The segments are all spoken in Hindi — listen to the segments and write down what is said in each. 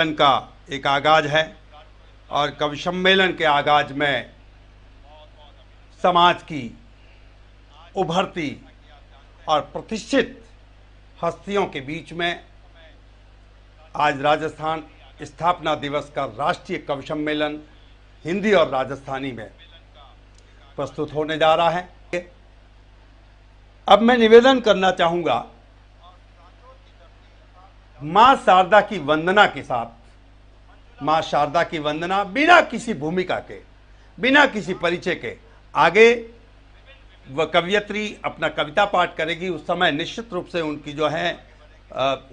का एक आगाज है और कवि सम्मेलन के आगाज में समाज की उभरती और प्रतिष्ठित हस्तियों के बीच में आज राजस्थान स्थापना दिवस का राष्ट्रीय कवि सम्मेलन हिंदी और राजस्थानी में प्रस्तुत होने जा रहा है। अब मैं निवेदन करना चाहूँगा, माँ शारदा की वंदना के साथ, माँ शारदा की वंदना बिना किसी भूमिका के, बिना किसी परिचय के, आगे वह कवयित्री अपना कविता पाठ करेगी, उस समय निश्चित रूप से उनकी जो है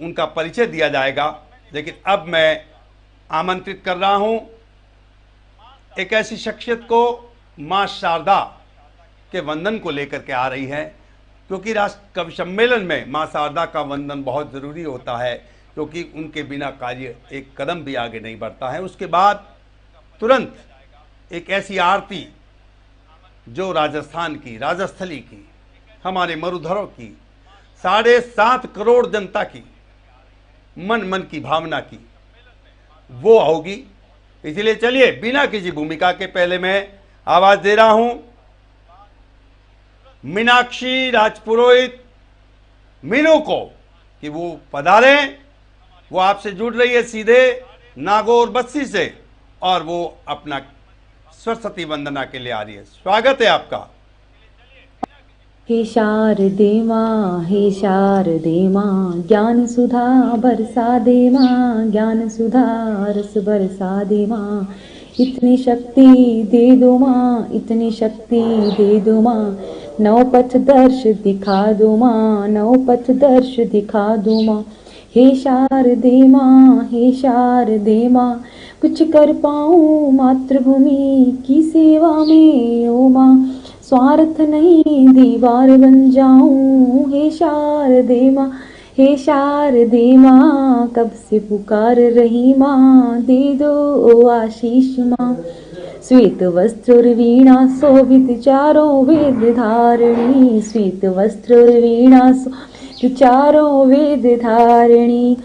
उनका परिचय दिया जाएगा। लेकिन अब मैं आमंत्रित कर रहा हूं एक ऐसी शख्सियत को, माँ शारदा के वंदन को लेकर के आ रही है, क्योंकि राष्ट्र कवि सम्मेलन में माँ शारदा का वंदन बहुत ज़रूरी होता है, क्योंकि उनके बिना कार्य एक कदम भी आगे नहीं बढ़ता है। उसके बाद तुरंत एक ऐसी आरती जो राजस्थान की, राजस्थली की, हमारे मरुधरों की, 7.5 करोड़ जनता की मन मन की भावना की वो होगी। इसलिए चलिए बिना किसी भूमिका के पहले मैं आवाज दे रहा हूं मीनाक्षी राजपुरोहित मीनू को कि वो पधारें। वो आपसे जुड़ रही है सीधे नागौर बस्ती से और वो अपना सरस्वती वंदना के लिए आ रही है। स्वागत है आपका। हे शारदे माँ, हे शारदे माँ, ज्ञान सुधा बरसा दे माँ, ज्ञान सुधा रस बरसा दे माँ, इतनी शक्ति दे दो माँ, इतनी शक्ति दे दो माँ, नौ पथ दर्श दिखा दो माँ, नौ पथ दर्श दिखा दो माँ। हे शारदे माँ, हे शारदे माँ, कुछ कर पाऊँ मातृभूमि की सेवा में ओ माँ, स्वार्थ नहीं दीवार बन जाऊं। हे शारदे माँ, हे शारदे माँ, कब से पुकार रही माँ, दे दो आशीष माँ। श्वेत वस्त्र और वीणा शोभित चारों वेद धारिणी, श्वेत वस्त्र और वीणा शोभित चारों वेद धारिणी,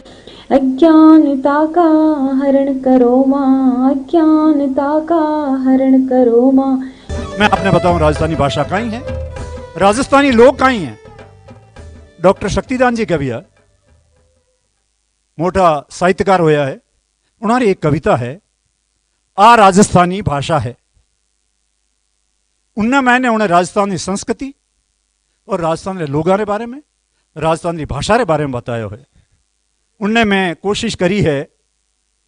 अज्ञानता का हरण करो माँ, अज्ञानता का हरण करो माँ। मैं आपने बताऊं राजस्थानी भाषा कहीं है, राजस्थानी लोग कहीं हैं। डॉक्टर शक्तिदान जी कवि है, मोटा साहित्यकार होया है। उन्होंने एक कविता है, आ राजस्थानी भाषा है। उनने मैंने उन्हें राजस्थानी संस्कृति और राजस्थान के लोगों के बारे में, राजस्थानी भाषा के बारे में बताया है। उनने मैं कोशिश करी है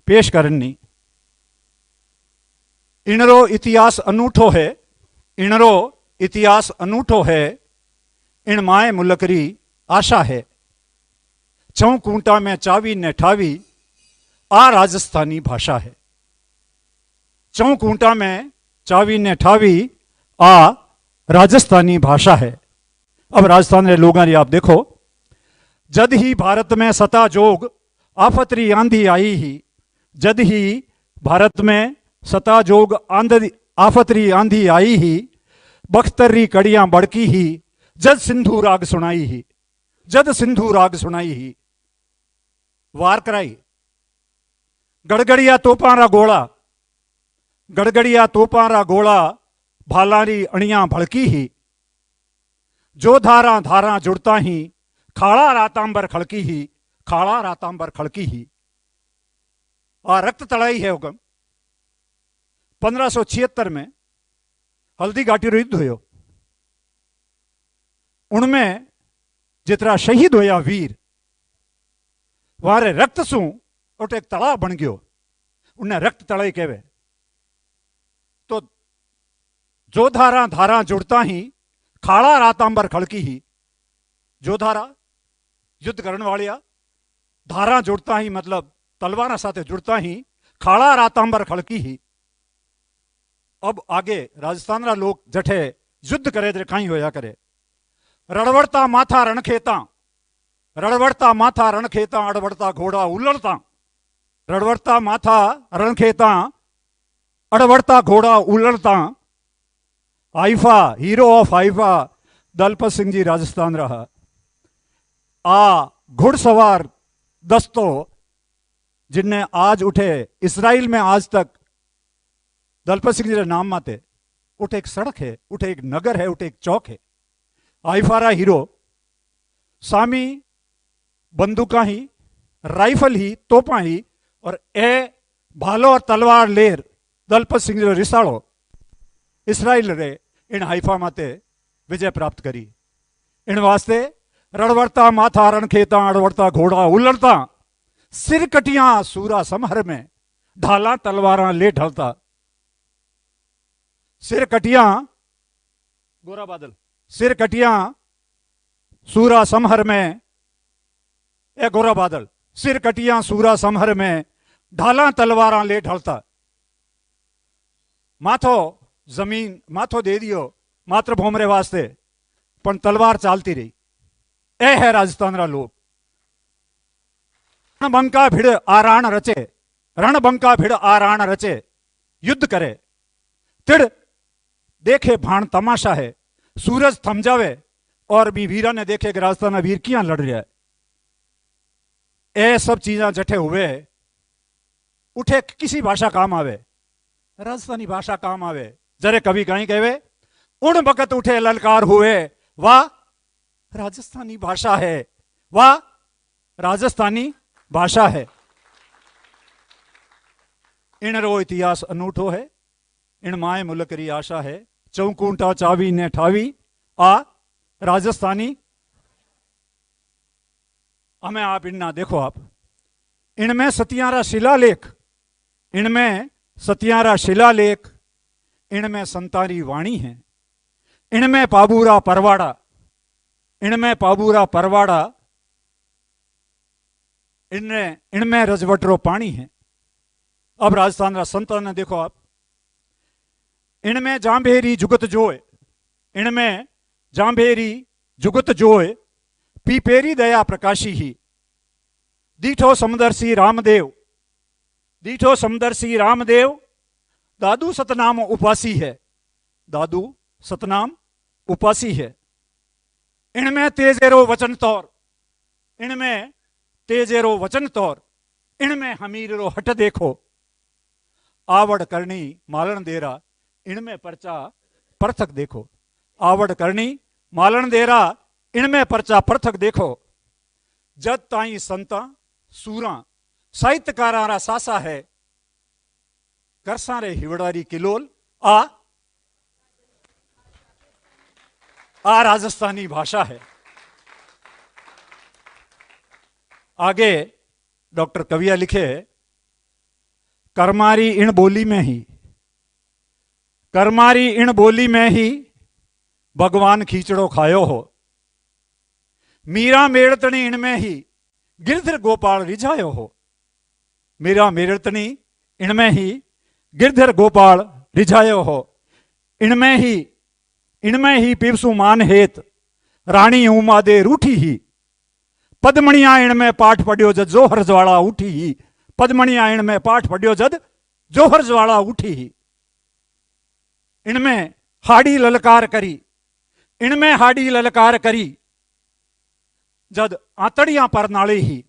पेश करनी। इनरो इतिहास अनूठो है, इनरो इतिहास अनूठो है, इन माए मुलकरी आशा है, चौ कूंटा में चावी ने ठावी, आ राजस्थानी भाषा है। चौ कूंटा में चावी ने ठावी, आ राजस्थानी भाषा है। अब राजस्थान के लोगों की आप देखो, जद ही भारत में सता जोग आफतरी आंधी आई ही, जद ही भारत में सता जोग आफतरी आंधी आई ही, बख्तरी कड़ियां बड़की ही, जद सिंधु राग सुनाई ही, जद सिंधु राग सुनाई ही, वार कराई गड़गड़िया तोपारा गोला, गड़गड़िया तोपारा गोला, भालारी अणियां भड़की ही, जो धारा धारा जुड़ता ही, खाड़ा रातांबर खड़की ही, खाड़ा रातांबर खड़की ही। और रक्त तड़ाई है हुक्म 1576 में हल्दी घाटी युद्ध हुयो। उनमें जितना शहीद होया वीर, वारे रक्त सु एक तलाव बन गयो, उन्हें रक्त तड़ाई कहवे। तो जो धारा धारा जुड़ता ही, खाड़ा रातांबर खड़की ही, जो धारा युद्ध करने वालिया, धारा जुड़ता ही मतलब तलवार साथे जुड़ता ही, खाड़ा रातांबर खड़की ही। अब आगे राजस्थान लोग जठे युद्ध करे थे कहीं होया करे, रड़वड़ता माथा रणखेता, रड़वड़ता माथा रणखेता, अड़वड़ता घोड़ा उलड़ता, रड़वड़ता माथा रणखेता, अड़वड़ता घोड़ा उलड़ता, Haifa hero of Haifa Dalpat Singh ji Rajasthan रहा। आ घुड़सवार दस्तो जिनने आज उठे इसराइल में आज तक दलपत सिंह जी के नाम माते उठे एक सड़क है, उठे एक नगर है, उठे एक चौक है। आईफारा हीरो सामी बंदूका ही, राइफल ही, तोपा ही और ए भालो और तलवार लेर दलपत सिंह जो रिसाड़ो इसराइल रे इन हाइफा माते विजय प्राप्त करी। इन वास्ते रड़वड़ता माथा रणखेता अड़वड़ता घोड़ा उलड़ता सिर कटियां सूरा समहर में ढाला तलवारा ले ढलता। सिर कटियां गोरा बादल, सिर कटियां सूरा समहर में, ए गोरा बादल, सिर कटियां सूरा समहर में ढाला तलवारा ले ढलता। माथो जमीन माथो दे दियो मातृभूमि रे वास्ते, पण तलवार चालती रही। ए है राजस्थान रा लोग। रणबंका भिड़ आराण रचे, रणबंका भिड़ आराण रचे, युद्ध करे तिड़ देखे भाण तमाशा है। सूरज थम जावे और भी वीरा ने देखे कि राजस्थान वीर किया लड़ रहा है। ए सब चीजा जठे हुए उठे किसी भाषा काम आवे, राजस्थानी भाषा काम आवे। जरे कभी कहीं कहवे उन बकत उठे ललकार हुए, वाह राजस्थानी भाषा है, वाह राजस्थानी भाषा है। इन रो इतिहास अनूठो है, इन माए मुल्क री आशा है। चौकूंटा चावी ने ठावी आ राजस्थानी। हमें आप इनना देखो, आप इनमें सतियारा शिलालेख, इनमें सतियारा शिलालेख, इनमें संतारी वाणी है, इनमें पाबूरा परवाड़ा, इनमें पाबूरा परवाड़ा, इनमें रजवटरो पानी है। अब राजस्थान रा संतान देखो आप, इनमें जांभेरी जुगत जोए, इनमें जांभेरी जुगत जोए, पीपेरी दया प्रकाशी ही। दीठो समदर्शी रामदेव, दीठो समदर्शी रामदेव, दादू सतनाम उपासी है, दादू सतनाम उपासी है। इनमें तेजेरो वचन तौर, इनमें तेजेरो वचन तौर, इनमें हमीरो हट देखो। आवड़ करनी मालन देरा, इनमें पर्चा परथक देखो। आवड़ करनी मालन देरा, इनमें पर्चा परथक देखो। जद ताई संता सूरा साहित्यकारा रा सासा है, करसा रे हिवड़ारी किलोल आ राजस्थानी भाषा है। आगे डॉक्टर कविया लिखे, करमारी इन बोली में ही, करमारी इन बोली में ही भगवान खींचड़ो खायो हो। मीरा मेड़तनी इनमें ही गिरधर गोपाल रिझायो हो। मीरा मेड़तनी इनमें ही गिरधर गोपाल रिझायो हो। इनमें ही पिवसु मान हेत रानी उमा दे रूठी ही। पदमणिया इनमें पाठ पढ़ियो जद जोहर ज्वाला उठी ही। पदमणिया इनमें पाठ पढ़ियो जद जोहर ज्वाला उठी ही। इनमें हाड़ी ललकार करी, इनमें हाड़ी ललकार करी जद आतड़ियां पर नाली ही।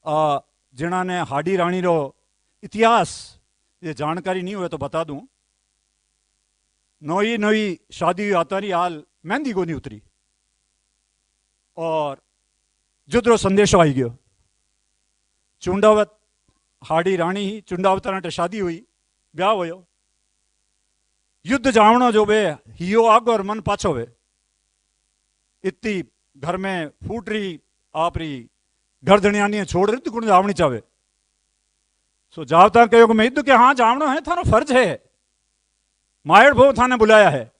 जिन्होंने हाड़ी रानी रो इतिहास ये जानकारी नहीं हुए तो बता दूं। नई नई शादी आतारी हाल मेहंदी को नहीं उतरी और जुद्रो संदेशो आई गयो। चुंडावत हाड़ी रानी ही चुंडावत नाटे शादी हुई, ब्याह होयो। युद्ध जावणो जो वे हियो आगो और मन पाछो वे। इतनी घर में फूट रही आपरी गर्दनियानी छोड़ रही कुण जावनी चावे। सो जावता कहो कि मैं युद्ध के हाँ जावणो है, थारो फर्ज है। मायड़ भो थाने बुलाया है।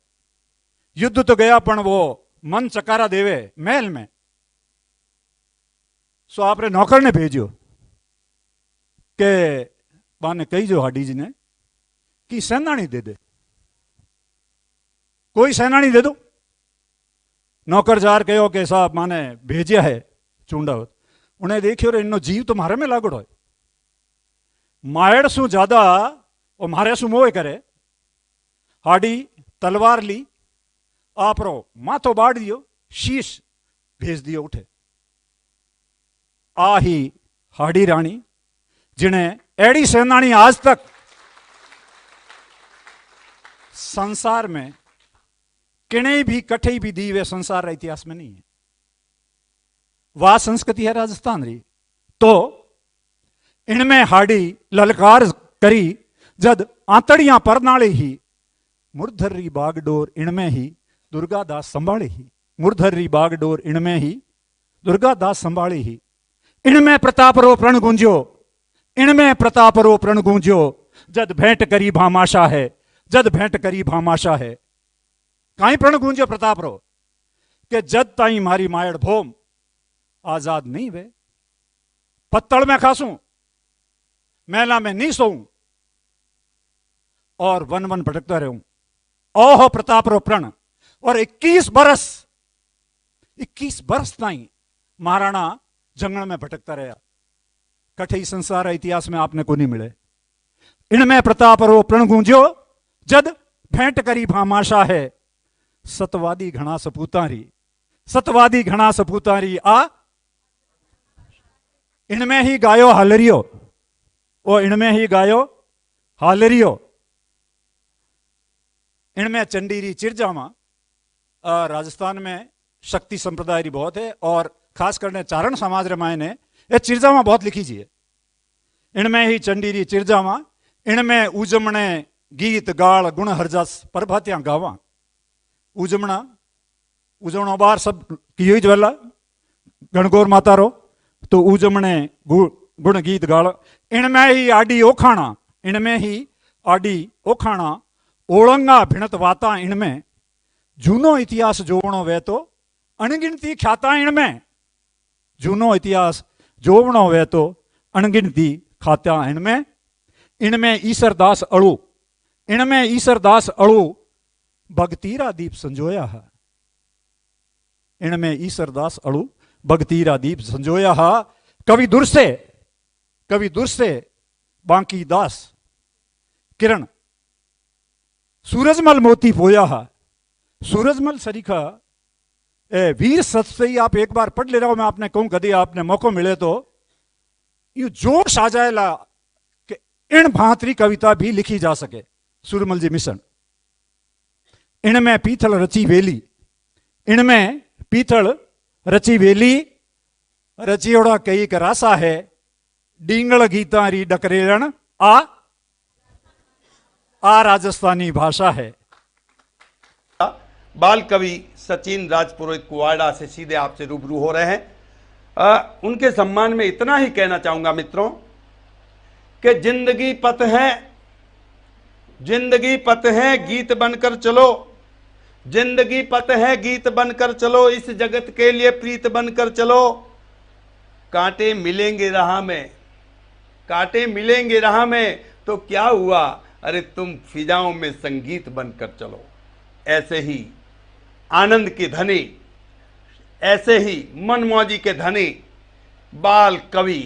युद्ध तो गया पण वो मन चकारा देवे महल में। सो आपने नौकर ने भेजो के बाने कही जो हाडी जी ने कि सेनानी दे दे, कोई सेनानी दे दो। नौकर जार कहो कि साहब माने भेजिया है चुंडावत। उन्हें देखियो रे इनो जीव तो मारे में लागड़ो है। मायड़ सु ज्यादा वो मारे सु मोह करे। हाडी तलवार ली, आपरो माथो बाढ़ दियो, शीश भेज दियो उठे। आ ही हाड़ी राणी, जिन्हें एड़ी सेनानी आज तक संसार में किने भी कठे भी दी वे संसार इतिहास में नहीं है। वह संस्कृति है राजस्थान री। तो इनमें हाड़ी ललकार करी जद आंतड़ियां परनाले ही मुरधर री बागडोर इनमें ही दुर्गादास संभाले ही। मुरधर री बागडोर इनमें ही दुर्गादास संभाले ही। इनमें प्रतापरो प्रण गूंजो, इनमें प्रतापरो प्रण गूंजो, जद भेंट करी भामाशा है, जद भेंट करी भामाशा है। काई प्रण गूंजो प्रतापरो के जद ताई मारी मायड़ भोम आजाद नहीं वे, पत्तल में खासूं, मेला में नहीं सोऊं और वन वन भटकता रहूं। ओहो प्रतापरो प्रण। और 21 बरस ताई महाराणा जंगल में भटकता रहा। कठे संसार इतिहास में आपने को नहीं मिले। इनमें प्रतापरो प्रण गूंजो, जद भेंट करी भामाशा है। सतवादी घना सपूतारी, सतवादी घना सपूतारी आ। इनमें ही गायो हालरियो, ओ इनमें ही गायो हालरियो। इनमें चंडीरी चिरजामा, राजस्थान में शक्ति संप्रदाय री बहुत है और खास करने चारण समाज रामायण ने ये चिरजामा बहुत लिखी जी है। इनमें ही चंडीरी चिरजामा, इनमें उजमणे गीत गाल गुण हरजस प्रभात्या गावा। उजमणो बार सब की ज्वेला गणगौर माता रो, तो उजमणे गुण गीत गाल। इनमें ही आडी ओखाणा, इनमें ही आडी ओखाणा ओळंगा भिणत वाता। इनमें जूनो इतिहास जोवणो वे तो अणगिनती ख्याता। इनमें जूनो इतिहास जोवणो वे तो अणगिनती खात्या। इनमें ईसरदास अळू, इनमें ईसरदास अळू भगतीरा दीप संजोया है। इनमें ईसरदास अळू भगतीरा दीप संजोया है। कवि दुर्से बांकी दास किरण सूरजमल मोती पोया है। सूरजमल सरीखा वीर सत्सई आप एक बार पढ़ ले रहा हो, मैं आपने कहूं कभी आपने मौको मिले तो यू जोश आ जाएगा कि इन भांतरी कविता भी लिखी जा सके। सूरजमल जी मिशन। इनमें पीथल रची वेली, इनमें पीथल रची वेली रचियोड़ा कई करासा है। डींगल गीता री डकरेरण आ राजस्थानी भाषा है। बाल कवि सचिन राजपुरोहित कुवाड़ा से सीधे आपसे रूबरू हो रहे हैं। उनके सम्मान में इतना ही कहना चाहूंगा मित्रों कि जिंदगी पथ है, जिंदगी पथ है, गीत बनकर चलो। जिंदगी पथ है, गीत बनकर चलो। इस जगत के लिए प्रीत बनकर चलो। कांटे मिलेंगे राह में, कांटे मिलेंगे राह में, तो क्या हुआ, अरे तुम फिजाओं में संगीत बनकर चलो। ऐसे ही आनंद के धनी, ऐसे ही मनमौजी के धनी बाल कवि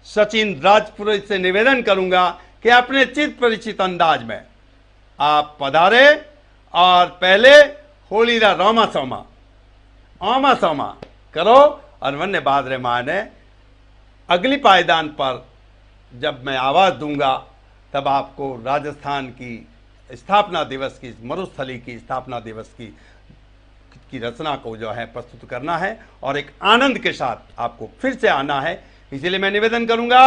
सचिन राजपुरोहित से निवेदन करूंगा कि अपने चित परिचित अंदाज में आप पधारे और पहले होलीरा रोमा सोमा ओमा सोमा करो और वन्य बादरे माने। अगली पायदान पर जब मैं आवाज दूंगा तब आपको राजस्थान की स्थापना दिवस की, मरुस्थली की स्थापना दिवस की रचना को जो है प्रस्तुत करना है और एक आनंद के साथ आपको फिर से आना है। इसलिए मैं निवेदन करूंगा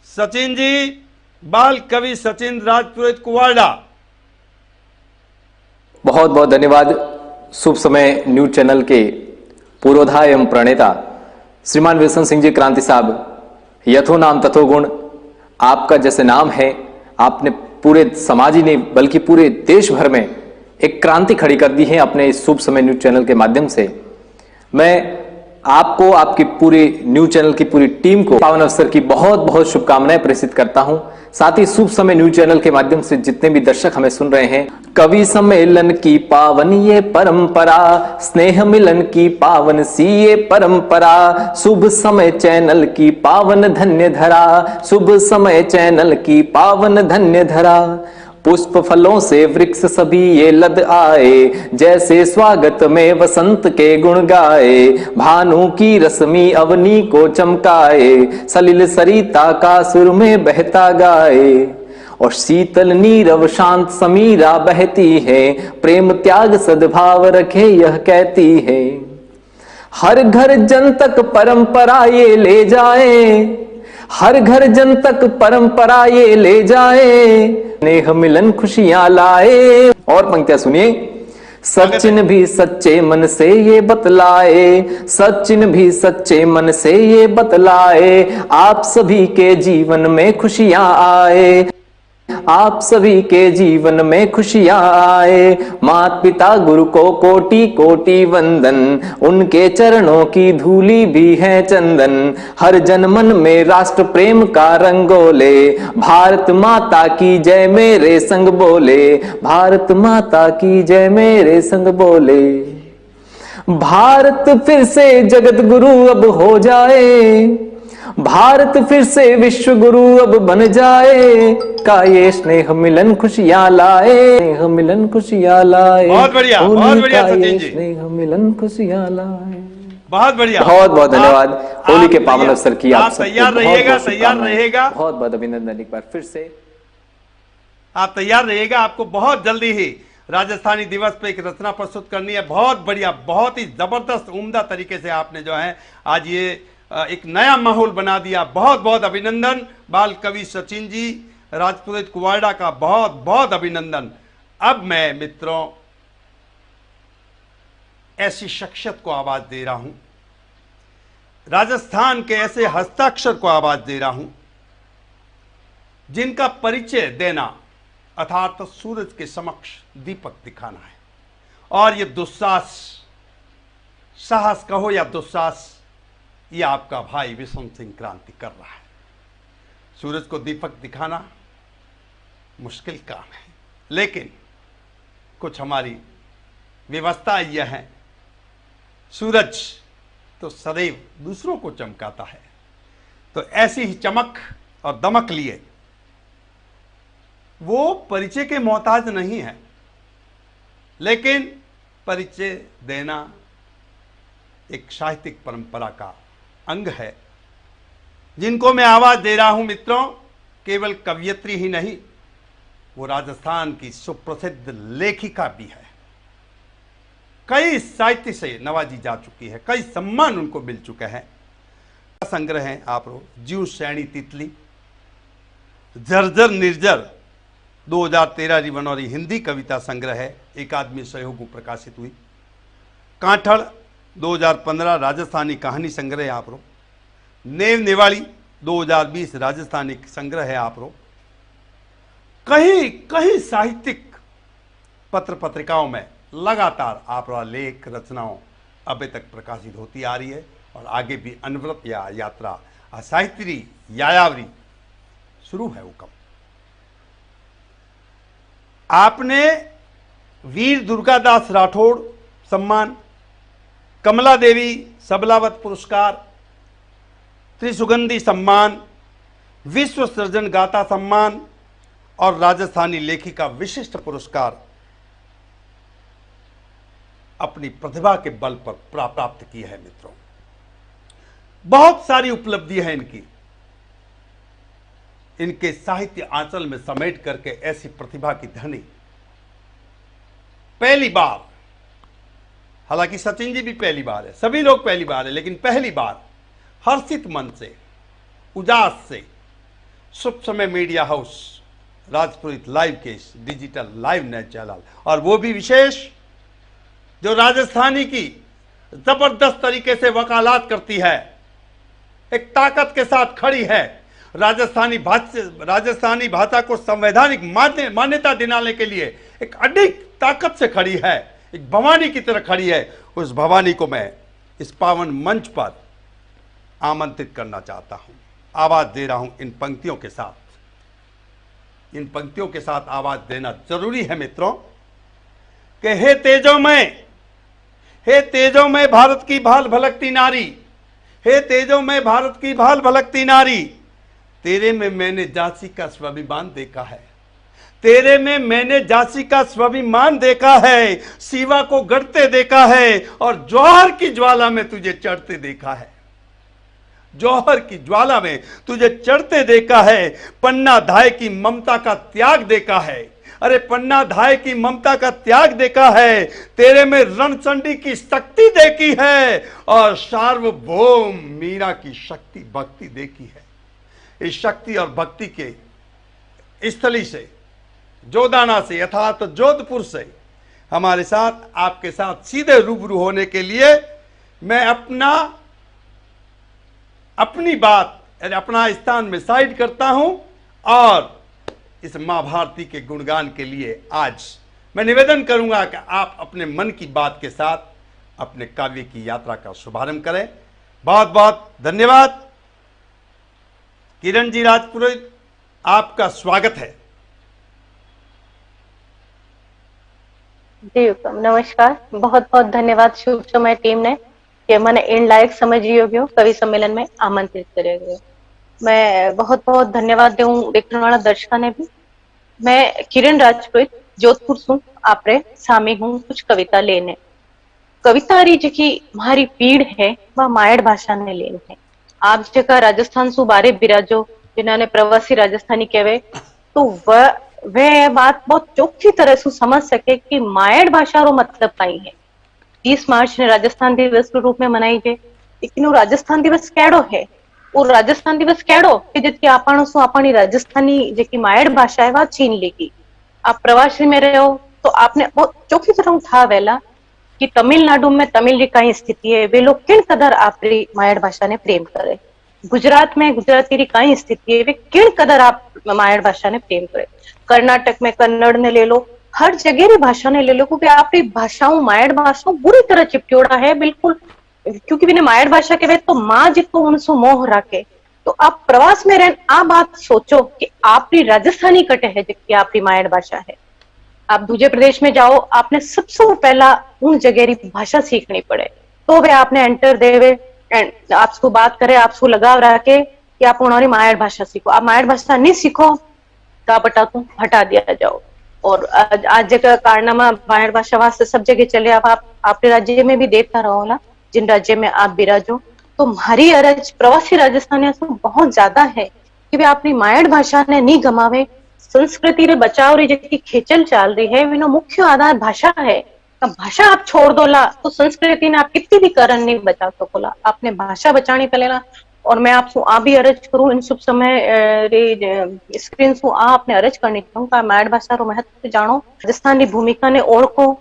सचिन जी, बाल कवि सचिन राजपुरोहित कुवाड़ा। बहुत बहुत धन्यवाद। शुभ समय न्यूज चैनल के पूर्वोधाय एवं प्रणेता श्रीमान विल्सन सिंह जी क्रांति साहब, यथो नाम तथो गुण। आपका जैसे नाम है, आपने पूरे समाज ही नहीं बल्कि पूरे देश भर में एक क्रांति खड़ी कर दी है अपने इस शुभ समय न्यूज चैनल के माध्यम से। मैं आपको, आपकी पूरी न्यूज चैनल की पूरी टीम को पावन अवसर की बहुत बहुत शुभकामनाएं प्रेषित करता हूं। साथ ही शुभ समय न्यूज चैनल के माध्यम से जितने भी दर्शक हमें सुन रहे हैं, कवि सम्मेलन की पावन ये परंपरा, स्नेह मिलन की पावन सी ये परंपरा, शुभ समय चैनल की पावन धन्य धरा, शुभ समय चैनल की पावन धन्य धरा। पुष्प फलों से वृक्ष सभी ये लद आए, जैसे स्वागत में वसंत के गुण गाए। भानु की रश्मि अवनी को चमकाए, सलिल सरिता का सुर में बहता गाए। और शीतल नीरव शांत समीरा बहती है, प्रेम त्याग सद्भाव रखे यह कहती है। हर घर जन तक परंपरा ये ले जाए, हर घर जन तक परंपरा ये ले जाए, स्नेह मिलन खुशियां लाए। और पंक्तियां सुनिए। सचिन भी सच्चे मन से ये बतलाए, सचिन भी सच्चे मन से ये बतलाए, आप सभी के जीवन में खुशियां आए, आप सभी के जीवन में खुशियां आए। माता पिता गुरु को कोटि कोटि वंदन, उनके चरणों की धूली भी है चंदन। हर जन मन में राष्ट्र प्रेम का रंगोले, भारत माता की जय मेरे संग बोले, भारत माता की जय मेरे संग बोले। भारत फिर से जगत गुरु अब हो जाए, भारत फिर से विश्व गुरु अब बन जाए, का ये स्नेह मिलन खुशियां लाए, स्नेह मिलन खुशियां लाए। बहुत बढ़िया सचिन जी, स्नेह मिलन खुशियां लाए। बहुत बढ़िया, बहुत बहुत धन्यवाद। होली के पावन अवसर की आप तैयार रहिएगा, तैयार रहेगा। बहुत बहुत अभिनंदन एक बार फिर से। आप तैयार रहिएगा, आपको बहुत जल्दी ही राजस्थानी दिवस पे एक रचना प्रस्तुत करनी है। बहुत बढ़िया, बहुत ही जबरदस्त उम्दा तरीके से आपने जो है आज ये एक नया माहौल बना दिया। बहुत बहुत अभिनंदन बाल कवि सचिन जी, राजपुरोहित कुवाड़ा का बहुत बहुत अभिनंदन। अब मैं मित्रों ऐसी शख्सियत को आवाज दे रहा हूं, राजस्थान के ऐसे हस्ताक्षर को आवाज दे रहा हूं जिनका परिचय देना अर्थात सूरज के समक्ष दीपक दिखाना है। और ये दुस्साहस, साहस कहो या दुस्साहस, ये आपका भाई विषम सिंह क्रांति कर रहा है। सूरज को दीपक दिखाना मुश्किल काम है, लेकिन कुछ हमारी व्यवस्था यह है, सूरज तो सदैव दूसरों को चमकाता है, तो ऐसी ही चमक और दमक लिए वो परिचय के मोहताज नहीं है, लेकिन परिचय देना एक साहित्यिक परंपरा का अंग है। जिनको मैं आवाज दे रहा हूं मित्रों, केवल कवयित्री ही नहीं, वो राजस्थान की सुप्रसिद्ध लेखिका भी है। कई साहित्य से नवाजी जा चुकी है, कई सम्मान उनको मिल चुके हैं। संग्रह है आप जीव सैनी तितली, जर्जर निर्जर 2013 रिवनौरी हिंदी कविता संग्रह है, एकादमी सहयोग प्रकाशित हुई। कांठड़ 2015 राजस्थानी कहानी संग्रह है आप रो। नेव नेवाड़ी 2020 राजस्थानी संग्रह है आप रो। कहीं कहीं साहित्यिक पत्र पत्रिकाओं में लगातार आप लेख रचनाओं अभी तक प्रकाशित होती आ रही है, और आगे भी अनवरत या यात्रा साहित्य यायावरी शुरू है। वो कब आपने वीर दुर्गादास राठौड़ सम्मान, कमला देवी सबलावत पुरस्कार, त्रिसुगंधी सम्मान, विश्व सृजन गाथा सम्मान और राजस्थानी लेखिका विशिष्ट पुरस्कार अपनी प्रतिभा के बल पर प्राप्त की है। मित्रों, बहुत सारी उपलब्धि है इनकी, इनके साहित्य आंचल में समेट करके ऐसी प्रतिभा की धनी पहली बार, हालांकि सचिन जी भी पहली बार है, सभी लोग पहली बार है, लेकिन पहली बार हर्षित मन से, उजास से शुभ समय मीडिया हाउस राजपुरोहित लाइव के डिजिटल लाइव नेट चैनल, और वो भी विशेष जो राजस्थानी की जबरदस्त तरीके से वकालत करती है, एक ताकत के साथ खड़ी है, राजस्थानी भाषा को संवैधानिक मान्यता दिलाने के लिए एक अडिग ताकत से खड़ी है, एक भवानी की तरह खड़ी है। उस भवानी को मैं इस पावन मंच पर आमंत्रित करना चाहता हूं, आवाज दे रहा हूं इन पंक्तियों के साथ। इन पंक्तियों के साथ आवाज देना जरूरी है मित्रों कि हे तेजोमय भारत की भाल भलकती नारी, हे तेजोमय भारत की भाल भलकती नारी, तेरे में मैंने झांसी का स्वाभिमान देखा है, तेरे में मैंने झांसी का स्वाभिमान देखा है, शिवा को गढ़ते देखा है और जौहर की ज्वाला में तुझे चढ़ते देखा है। जौहर की ज्वाला में तुझे चढ़ते देखा है। पन्ना धाय की ममता का त्याग देखा है। अरे पन्ना धाय की ममता का त्याग देखा है। तेरे में रणचंडी की शक्ति देखी है और सार्वभौम मीरा की शक्ति भक्ति देखी है। इस शक्ति और भक्ति के स्थली से, जोधाना से अर्थात जोधपुर से हमारे साथ, आपके साथ सीधे रूबरू होने के लिए मैं अपनी बात, अपना स्थान में साइड करता हूं और इस मां भारती के गुणगान के लिए आज मैं निवेदन करूंगा कि आप अपने मन की बात के साथ अपने काव्य की यात्रा का शुभारंभ करें। बहुत बहुत धन्यवाद। किरण जी राजपुरोहित, आपका स्वागत है। जी नमस्कार, बहुत बहुत धन्यवाद शुभ समय टीम ने कि मैंने इन लायक समझियो गयो कवि सम्मेलन में आमंत्रित करे गए। मैं बहुत बहुत धन्यवाद दूं देखने वाला दर्शक ने भी। मैं किरण राजपुरोहित जोधपुर सु आपरे सामी हूं कुछ कविता लेने। कविता री जी मारी पीड़ है वह मायड़ भाषा ने लेन है। आप जगह राजस्थान सु बारे बिराजो जिन्होंने प्रवासी राजस्थानी कहवे, तो वह बात बहुत चौखी तरह से समझ सके कि मायड़ भाषा रो मतलब कई है। 30 मार्च ने राजस्थान दिवस के रूप में मनाई जाए, लेकिन वो राजस्थान दिवस केड़ो है? वो राजस्थान दिवस केड़ो कि जितकी आपणो सु अपनी राजस्थानी जेकी मायड़ भाषा है वह छीन लेगी। आप प्रवासी में रहो तो आपने बहुत चौखी तरह उठा वेला कि तमिलनाडु में तमिल री कई स्थिति है, वे लोग किन कदर आपरी मायड़ भाषा ने प्रेम करे। गुजरात में गुजराती री कई स्थिति है, वे किन कदर आप मायड़ भाषा ने प्रेम करे। कर्नाटक में कन्नड़ ने ले लो, हर जगह री भाषा ने ले लो, क्योंकि आपरी भाषाओं मायड़ भाषाओं बुरी तरह चिपक्योड़ा है बिल्कुल, क्योंकि बिना मायड़ भाषा के वे तो माँ जितो उनसो मोह राखे। तो आप प्रवास में रहन आ बात सोचो कि आपरी राजस्थानी कटे है जिसकी आपरी मायड़ भाषा है। आप दूसरे प्रदेश में जाओ, आपने सबसे पहला उन जगह री भाषा सीखनी पड़े, तो वे आपने एंटर देवे एंड आपको बात करे, आपको लगाव रखे कि आप उन्होंने मायड़ भाषा सीखो। आप मायड़ भाषा नहीं सीखो तो आप हटा दिया जाओ। और आज जगह कारनामा मायड़ भाषा वास्ते सब जगह चले। आप अपने राज्य में भी देखता रहो ना, जिन राज्य में आप बिराजो। तो हमारी अरज प्रवासी राजस्थानियों से बहुत ज्यादा है कि वे अपनी मायड़ भाषा ने नहीं गमावे। संस्कृति रे बचाव री जितनी खेचल चल रही है, विनो मुख्य आधार भाषा है। अब भाषा आप छोड़ दोला तो संस्कृति ने आप कितनी भी करण नहीं बचा सकोला। आपने भाषा बचानी पड़ेगा। और मैं आपसे आ भी अर्ज करूं इन शुभ समय रे स्क्रीन सु आपने अर्ज करनी चाहूं का मायड़ भाषा रो महत्व जानो, राजस्थान री भूमिका ने ओळखो,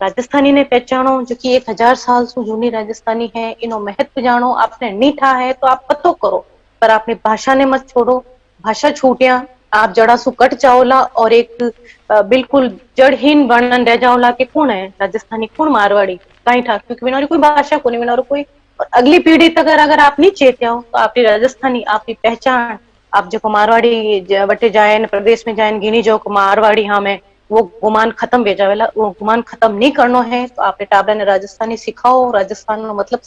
राजस्थानी ने पहचानो जो कि 1000 साल सु जूनी राजस्थानी है, इनो महत्व जानो। आपने नीठा है तो आप पतो करो, पर आपने भाषा ने मत छोड़ो। भाषा छूटिया आप जड़ा सु कट जाओला और एक बिल्कुल जड़हीन वर्णन रह जाओला कि कौन है राजस्थानी, कौन मारवाड़ी, कहीं था, क्योंकि बिना कोई भाषा को नहीं, बिना कोई। और अगली पीढ़ी तक अगर आप नहीं चेते हो तो आपकी राजस्थानी, आपकी पहचान, आप जो मारवाड़ी बटे जाए प्रदेश में जाए गिनी जो मारवाड़ी हमें वो गुमान खत्म हो जावेला। वो गुमान खत्म नहीं करनो है तो आपने टाबरा ने राजस्थानी सिखाओ, राजस्थान रो मतलब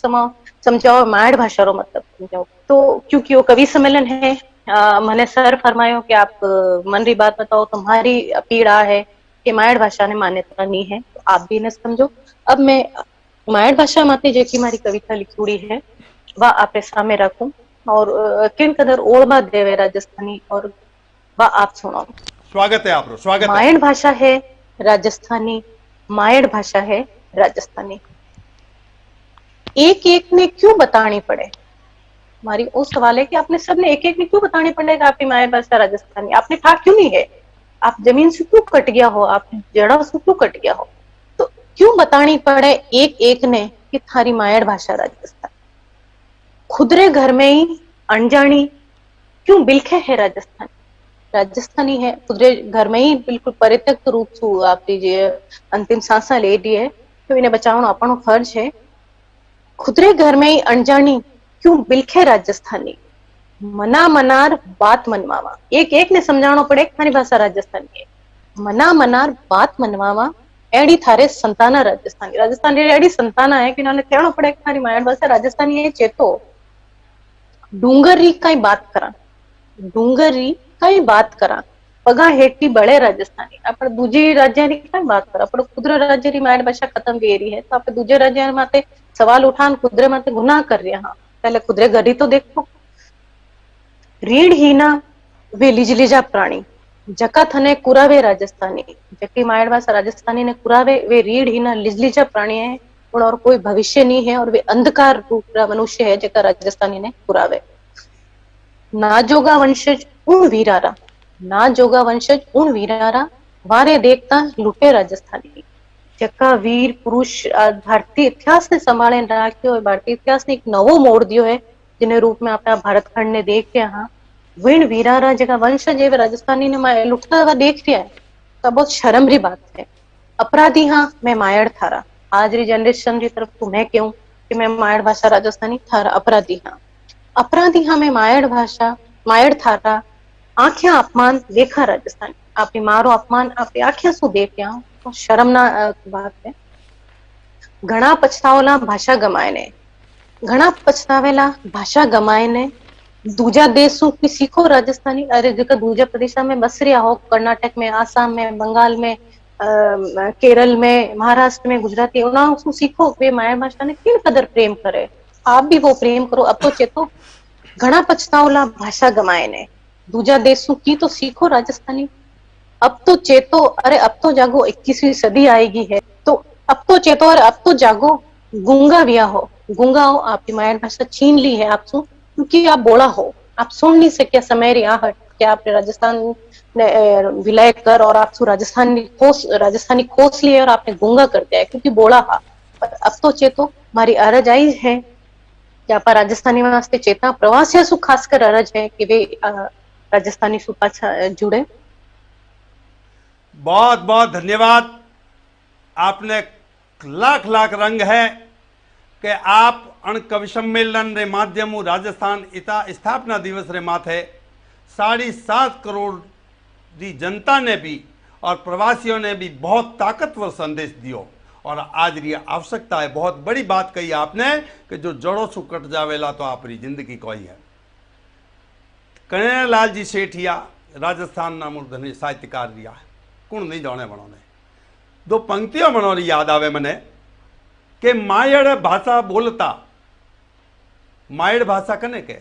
समझाओ, मायड़ भाषा रो मतलब समझाओ। तो क्योंकि वो कवि सम्मेलन है, मैंने सर फरमायो कि आप मन री बात बताओ, तुम्हारी पीड़ा है कि मायड़ भाषा ने मान्यता नहीं है, तो आप भी न समझो। अब मैं मायड़ भाषा माते जेकी मारी कविता लिखूड़ी है वह आपके सामने रखूं और किन कदर ओळमा देवे राजस्थानी और वह आप सुनो। स्वागत है आपरो, स्वागत है। मायड़ भाषा है राजस्थानी, मायड़ भाषा है राजस्थानी। एक एक ने क्यों बतानी पड़े? हमारी वो सवाल है कि आपने सबने एक एक ने क्यों बतानी पड़ेगा आपकी मायड़ भाषा राजस्थानी? आपने था क्यों नहीं है? आप जमीन से क्यों कट गया हो? आप जड़ा से क्यों कट गया हो? तो क्यों बतानी पड़े एक एक ने कि थारी मायड़ भाषा राजस्थानी? खुदरे घर में ही अनजानी क्यों बिलखे है राजस्थानी? राजस्थानी है खुदरे घर में ही बिल्कुल परित्यक्त रूप से आपकी जो अंतिम सांसा ले ली है, तो इन्हें बचाना अपना फर्ज है। खुदरे घर में ही अनजानी क्यों बिलखे राजस्थानी, मना मनार बात मनवावा। एक एक ने समझाना पड़े थारी भाषा राजस्थानी है। मना मनार बात मनवावा एडी थारे संताना राजस्थानी। राजस्थानी एडी संताना है कि इन्होंने कहना पड़े थारी मायड़ भाषा राजस्थानी है। चेतो डूंगर री कई बात करा, डूंगर री कई बात करा, પગા હેઠી બળે રાજસ્થાની આપણે દૂજી રાજ્યની કઈ વાત કરો આપણે કુદરત રાજ્યની મારી ભાષા खत्म भी रही है तो આપણે दूजे राज्य माते सवाल उठान कुदरे माते गुनाह कर रहे हाँ पहले कुदरे गरी तो देखो रीढ़ हीना वे लीजलीजा प्राणी जका थने कुरावे राजस्थानी जकी मायर भाषा राजस्थानी ने कुरावे वे रीढ़ हीना लीजलीजा प्राणी है और कोई भविष्य नहीं है और वे अंधकार रूप मनुष्य है जका राजस्थानी ने कुरावे ना जोगा वंशज उन वीरारा ना जोगा वंशज उन वीरारा वारे देखता लूटे राजस्थानी जका वीर पुरुष भारतीय इतिहास ने संभाळे राख्यो है भारतीय इतिहास ने एक नवो मोड़ दियो है जिने रूप में अपना भारत खंड ने देख रहे हाँ वीण वीरारा जका वंशज है राजस्थानी ने लुटता हुआ देख रहा है तो बहुत शर्म री बात है अपराधी हाँ मैं मायड़ थारा आज री जनरेशन की तरफ तुम्हें क्यों कि मैं मायड़ भाषा राजस्थानी थारा अपराधी हाँ मैं मायड़ भाषा मायड़ थारा आंखें अपमान देखा राजस्थानी आपने मारो अपमान आपने आंखें शू देख्या तो शर्मनाक बात है घना पछतावेला भाषा गमाए ने घना पछतावेला भाषा गमाए ने दूजा देशों की सीखो राजस्थानी अरे जो दूजा प्रदेश में बस रहा हो कर्नाटक में आसाम में बंगाल में केरल में महाराष्ट्र में गुजराती उन्होंने सीखो वे माया भाषा ने किन कदर प्रेम करे आप भी वो प्रेम करो अब तो चेतो घना पछतावेला भाषा गमाए ने दूजा देशों की तो सीखो राजस्थानी अब तो चेतो अरे अब तो जागो 21वीं सदी आएगी है तो अब तो चेतो अरे अब तो जागो गूंगा विया हो गूंगा हो आपकी मायर भाषा छीन ली है आपसे क्योंकि आप बोला हो आप सुन नहीं सके समय री आहट कि आपने राजस्थान ने विलय कर और आप राजस्थानी खोस लिए और आपने गूंगा कर दिया है क्योंकि बोला हा पर अब तो चेतो हमारी अरज आई है कि आप राजस्थानी वास्ते चेता प्रवासियों सु खासकर अरज है कि वे राजस्थानी सु पाछा जुड़े बहुत बहुत धन्यवाद आपने लाख लाख रंग है कि आप अण कवि सम्मेलन रे माध्यम राजस्थान इता स्थापना दिवस रे माथे 7.5 करोड़ दी जनता ने भी और प्रवासियों ने भी बहुत ताकतवर संदेश दियो और आज री आवश्यकता है बहुत बड़ी बात कही आपने कि जो जड़ों सु कट जावेला तो आपरी जिंदगी कोई है कन्हैयालाल जी सेठिया राजस्थान ना मूर्धन्य साहित्यकार रिया कौन नहीं जाने बनोने दो पंक्तियों बनोरी याद आवे मने के मायड़ भाषा बोलता मायड़ भाषा कने के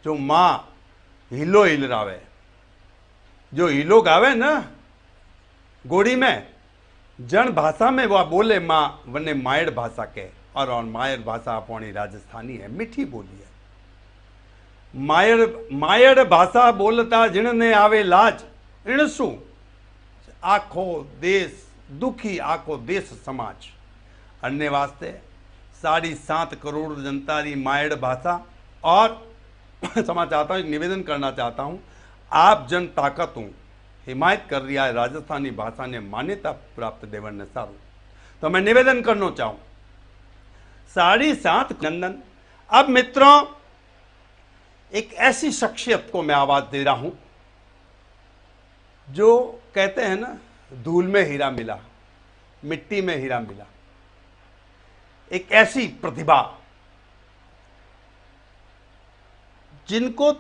जो माँ हिलो हिलरावे जो हिलो गावे ना गोड़ी में जन भाषा में वह बोले माँ वने मायड़ भाषा के और मायड़ भाषा अपनी राजस्थानी है मीठी बोली है मायड़ भाषा बोलता जिनने आवे लाज इन शू आखो देश दुखी आखो देश समाज अन्य वास्ते 7.5 करोड़ जनता री मायड़ भाषा और क्षमा चाहता हूँ निवेदन करना चाहता हूँ आप जन ताकत हूँ हिमायत कर रही है राजस्थानी भाषा ने मान्यता प्राप्त देवन ने सारू तो मैं निवेदन करना चाहूँ 7.5 नंदन अब मित्रों एक ऐसी शख्सियत को मैं आवाज दे रहा हूं जो कहते हैं ना धूल में हीरा मिला मिट्टी में हीरा मिला एक ऐसी प्रतिभा जिनको उस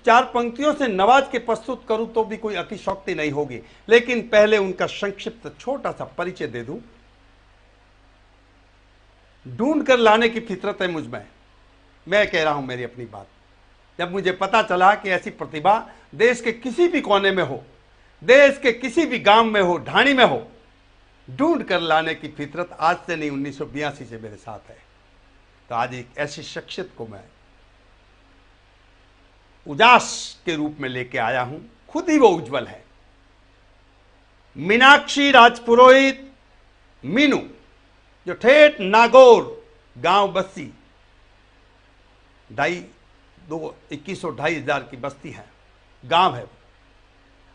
4 पंक्तियों से नवाज के प्रस्तुत करूं तो भी कोई अतिशोक्ति नहीं होगी लेकिन पहले उनका संक्षिप्त छोटा सा परिचय दे दूं ढूंढ कर लाने की फितरत है मुझ में मैं कह रहा हूं मेरी अपनी बात जब मुझे पता चला कि ऐसी प्रतिभा देश के किसी भी कोने में हो देश के किसी भी गांव में हो ढाणी में हो ढूंढ कर लाने की फितरत आज से नहीं 1982 से मेरे साथ है तो आज एक ऐसी शख्सियत को मैं उजास के रूप में लेके आया हूं खुद ही वो उज्जवल है मीनाक्षी राजपुरोहित मीनू जो ठेठ नागौर गांव बस्ती 21,000 की बस्ती है गांव है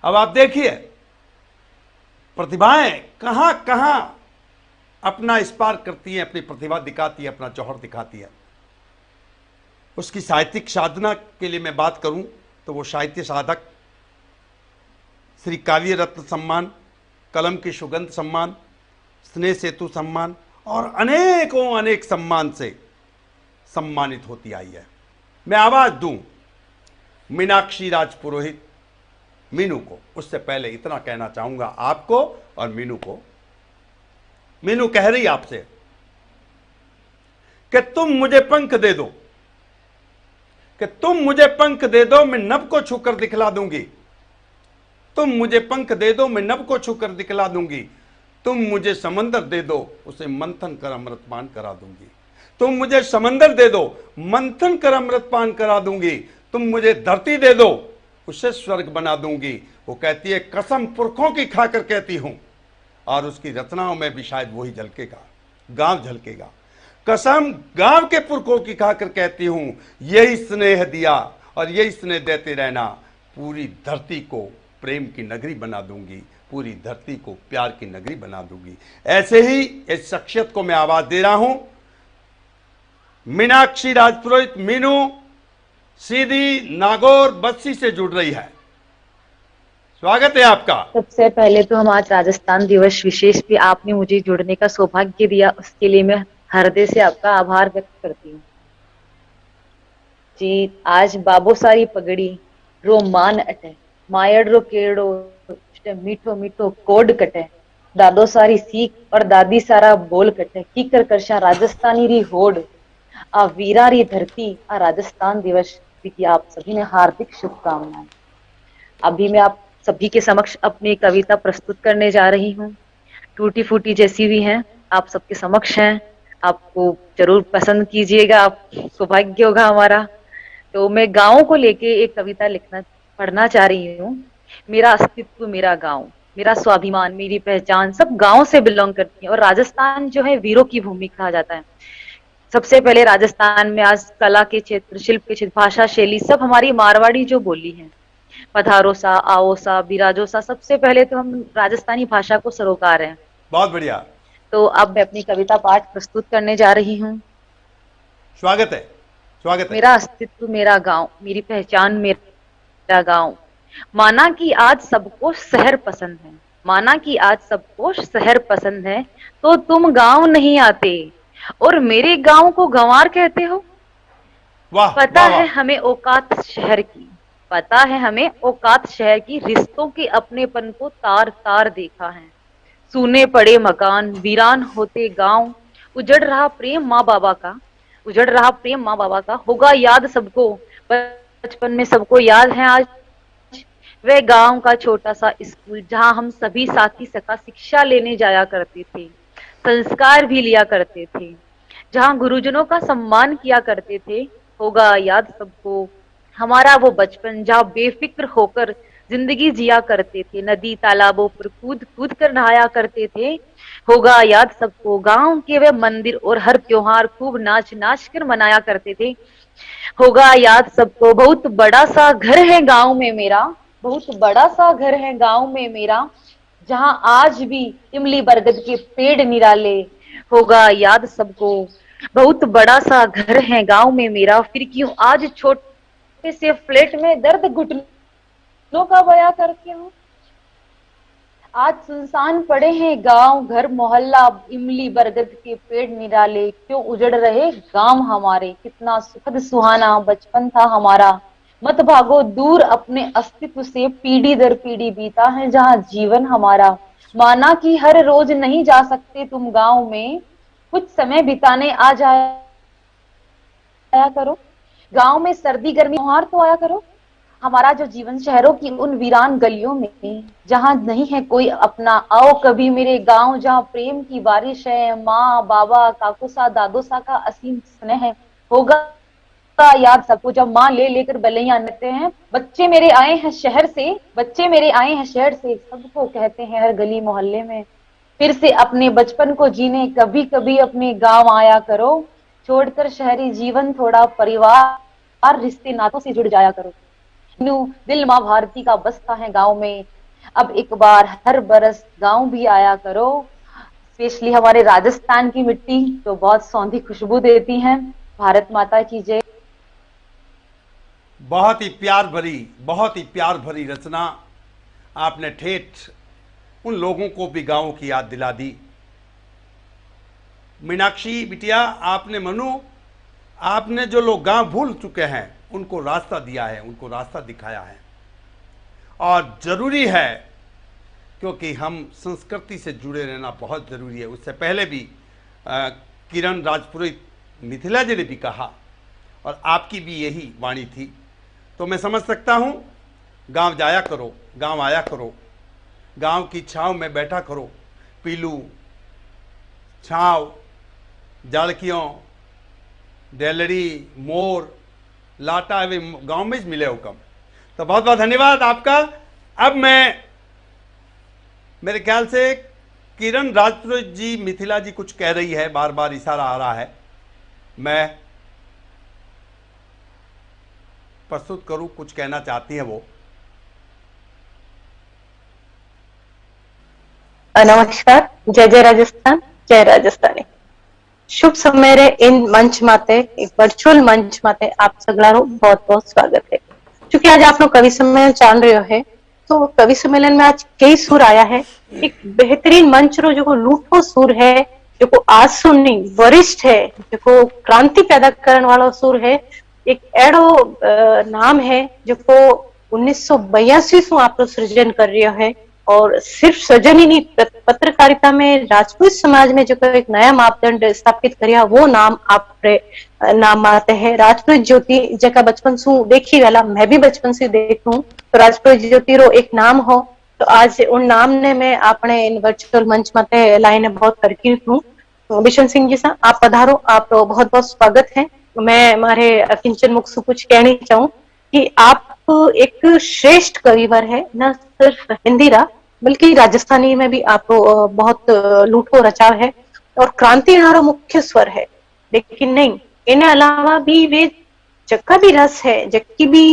अब आप देखिए प्रतिभाएं कहां कहां अपना स्पार करती हैं अपनी प्रतिभा दिखाती है अपना जौहर दिखाती है उसकी साहित्यिक साधना के लिए मैं बात करूं तो वो साहित्य साधक श्री काव्य रत्न सम्मान कलम की सुगंध सम्मान स्नेह सेतु सम्मान और अनेक सम्मान से सम्मानित होती आई है मैं आवाज दूं मीनाक्षी राजपुरोहित मीनू को। उससे पहले इतना कहना चाहूंगा आपको और मीनू को। मीनू कह रही आपसे कि तुम मुझे पंख दे दो, कि तुम मुझे पंख दे दो, मैं नभ को छूकर दिखला दूंगी। तुम मुझे पंख दे दो, मैं नभ को छूकर दिखला दूंगी। तुम मुझे समंदर दे दो, उसे मंथन कर अमृतपान करा दूंगी। तुम मुझे समंदर दे दो, मंथन कर अमृतपान करा दूंगी। तुम मुझे धरती दे दो, उसे स्वर्ग बना दूंगी। वो कहती है कसम पुरखों की खाकर कहती हूं, और उसकी रचनाओं में भी शायद वही झलकेगा, गांव झलकेगा। कसम गांव के पुरखों की खाकर कहती हूं, यही स्नेह दिया और यही स्नेह देते रहना। पूरी धरती को प्रेम की नगरी बना दूंगी, पूरी धरती को प्यार की नगरी बना दूंगी। ऐसे ही इस शख्सियत को मैं आवाज दे रहा हूं। मीनाक्षी राजपुरोहित मीनू सीधी नागौर बस्सी से जुड़ रही है। स्वागत है आपका। सबसे पहले तो हम आज राजस्थान दिवस विशेष पे आपने मुझे जुड़ने का सौभाग्य दिया, उसके लिए मैं हृदय से आपका आभार व्यक्त करती हूँ जी। आज बाबो सारी पगड़ी रो मान अटे, मायड़ रो केड़ो मीठो मीठो कोड कटे, दादो सारी सीख और दादी सारा बोल कटे, कीकर करशा राजस्थानी री होड़, आ वीरा री धरती, आ राजस्थान दिवस की आप सभी ने हार्दिक शुभकामनाएं। अभी मैं आप सभी के समक्ष अपनी कविता प्रस्तुत करने जा रही हूँ। टूटी फूटी जैसी भी हैं, आप सबके समक्ष हैं, आपको जरूर पसंद कीजिएगा, आप सौभाग्य होगा हमारा। तो मैं गाँव को लेके एक कविता पढ़ना चाह रही हूँ। मेरा अस्तित्व मेरा गाँव, मेरा स्वाभिमान मेरी पहचान सब गाँव से बिलोंग करती है। और राजस्थान जो है वीरों की भूमि कहा जाता है। सबसे पहले राजस्थान में आज कला के क्षेत्र, शिल्प के क्षेत्र, भाषा शैली सब हमारी मारवाड़ी जो बोली है, पधारो सा, आओ सा, बिराजो सा, सबसे पहले तो हम राजस्थानी भाषा को सरोकार हैं। बहुत बढ़िया। तो अब मैं अपनी कविता पाठ प्रस्तुत करने जा रही हूँ। स्वागत है, स्वागत है। मेरा अस्तित्व मेरा गांव, मेरी पहचान मेरा गांव। माना कि आज सबको शहर पसंद है, माना कि आज सबको शहर पसंद है, तो तुम गांव नहीं आते और मेरे गांव को गंवार कहते हो। वाह, पता वाह, है हमें औकात शहर की, पता है हमें औकात शहर की, रिश्तों के अपनेपन को तार तार देखा है। सूने पड़े मकान, वीरान होते गांव, उजड़ रहा प्रेम माँ बाबा का, उजड़ रहा प्रेम माँ बाबा का। होगा याद सबको, बचपन में सबको याद है आज वह गांव का छोटा सा स्कूल, जहां हम सभी साथी सखा शिक्षा लेने जाया करते थे, संस्कार भी लिया करते थे, जहां गुरुजनों का सम्मान किया करते थे। होगा याद सबको हमारा वो बचपन, जहाँ बेफिक्र होकर जिंदगी जिया करते थे, नदी तालाबों पर कूद कूद कर नहाया करते थे। होगा याद सबको गांव के वे मंदिर और हर त्योहार खूब नाच नाच कर मनाया करते थे। होगा याद सबको बहुत बड़ा सा घर है गांव में मेरा, बहुत बड़ा सा घर है गांव में मेरा, जहां आज भी इमली बरगद के पेड़ निराले। होगा याद सबको बहुत बड़ा सा घर है गांव में मेरा, फिर क्यों आज छोटे से फ्लैट में दर्द घुटनों का बया करके हूँ। आज सुनसान पड़े हैं गांव घर मोहल्ला, इमली बरगद के पेड़ निराले, क्यों उजड़ रहे गांव हमारे, कितना सुखद सुहाना बचपन था हमारा। मत भागो दूर अपने अस्तित्व से, पीढ़ी दर पीढ़ी बीता है जहां जीवन हमारा। माना कि हर रोज नहीं जा सकते तुम गांव में, कुछ समय बिताने आ जाया करो। गांव में सर्दी गर्मी त्योहार तो आया करो। हमारा जो जीवन शहरों की उन वीरान गलियों में, जहां नहीं है कोई अपना, आओ कभी मेरे गांव जहां प्रेम की बारिश है, माँ बाबा काकूसा दादोसा का असीम स्नेह है। होगा याद सबको जब माँ ले लेकर बलैया नचते हैं, बच्चे मेरे आए हैं शहर से, बच्चे मेरे आए हैं शहर से, सबको कहते हैं हर गली मोहल्ले में। फिर से अपने बचपन को जीने कभी कभी अपने गांव आया करो, छोड़कर शहरी जीवन थोड़ा परिवार रिश्ते नातों से जुड़ जाया करो। दिल माँ भारती का बसता है गांव में, अब एक बार हर बरस गांव भी आया करो। स्पेशली हमारे राजस्थान की मिट्टी जो बहुत सौंधी खुशबू देती है। भारत माता की जय। बहुत ही प्यार भरी, बहुत ही प्यार भरी रचना आपने ठेठ उन लोगों को भी गांव की याद दिला दी। मीनाक्षी बिटिया, आपने मनु, आपने जो लोग गांव भूल चुके हैं उनको रास्ता दिया है, उनको रास्ता दिखाया है। और ज़रूरी है, क्योंकि हम संस्कृति से जुड़े रहना बहुत ज़रूरी है। उससे पहले भी किरण राजपुरोहित मिथिला जी ने भी कहा और आपकी भी यही वाणी थी। तो मैं समझ सकता हूँ, गांव जाया करो, गांव आया करो, गांव की छाँव में बैठा करो, पीलू छाँव, जाड़कियों, डेलड़ी, मोर, लाटा वे गांव में मिले हुकम। तो बहुत बहुत धन्यवाद आपका। अब मैं, मेरे ख्याल से किरण राजपुरोहित जी, मिथिला जी कुछ कह रही है, बार बार इशारा आ रहा है, मैं प्रस्तुत करूं, कुछ कहना चाहती है वो। नमस्कार, जय जय राजस्थान, जय राजस्थानी। शुभ समय रे इन मंच माते, वर्चुअल मंच माते आप सगळारो बहुत बहुत स्वागत है। क्योंकि आज आपनो कवि सम्मेलन चाल रह्यो है, तो कवि सम्मेलन में आज कई सुर आया है। एक बेहतरीन मंच रो जो लूठो सुर है, जो आज सुर नहीं वरिष्ठ है, जो क्रांति पैदा करने वाला सुर है। एक एड़ो नाम है जो 1982 से आपको सृजन कर रहा है। और सिर्फ सृजन ही नहीं, पत्रकारिता में राजपूत समाज में जो एक नया मापदंड स्थापित करिया, वो नाम आप नाम आते हैं राजपूत ज्योति, जका बचपन से देखी वाला, मैं भी बचपन से देखूं, तो राजपूत ज्योति रो एक नाम हो। तो आज उन नाम ने मैं अपने इन वर्चुअल मंच माते लाइन बहुत तरकीब हूँ। तो बिशन सिंह जी साहब, आप पधारो, आप बहुत बहुत स्वागत है। मैं हमारे किंचन मुख से कुछ कहनी चाहूँ कि आप एक श्रेष्ठ कविवर है, न सिर्फ हिंदी रा बल्कि राजस्थानी में भी आप बहुत लूठो रचाव है और क्रांति नारो मुख्य स्वर है। लेकिन नहीं, इन्हें अलावा भी वे जक्का भी रस है, जक्की भी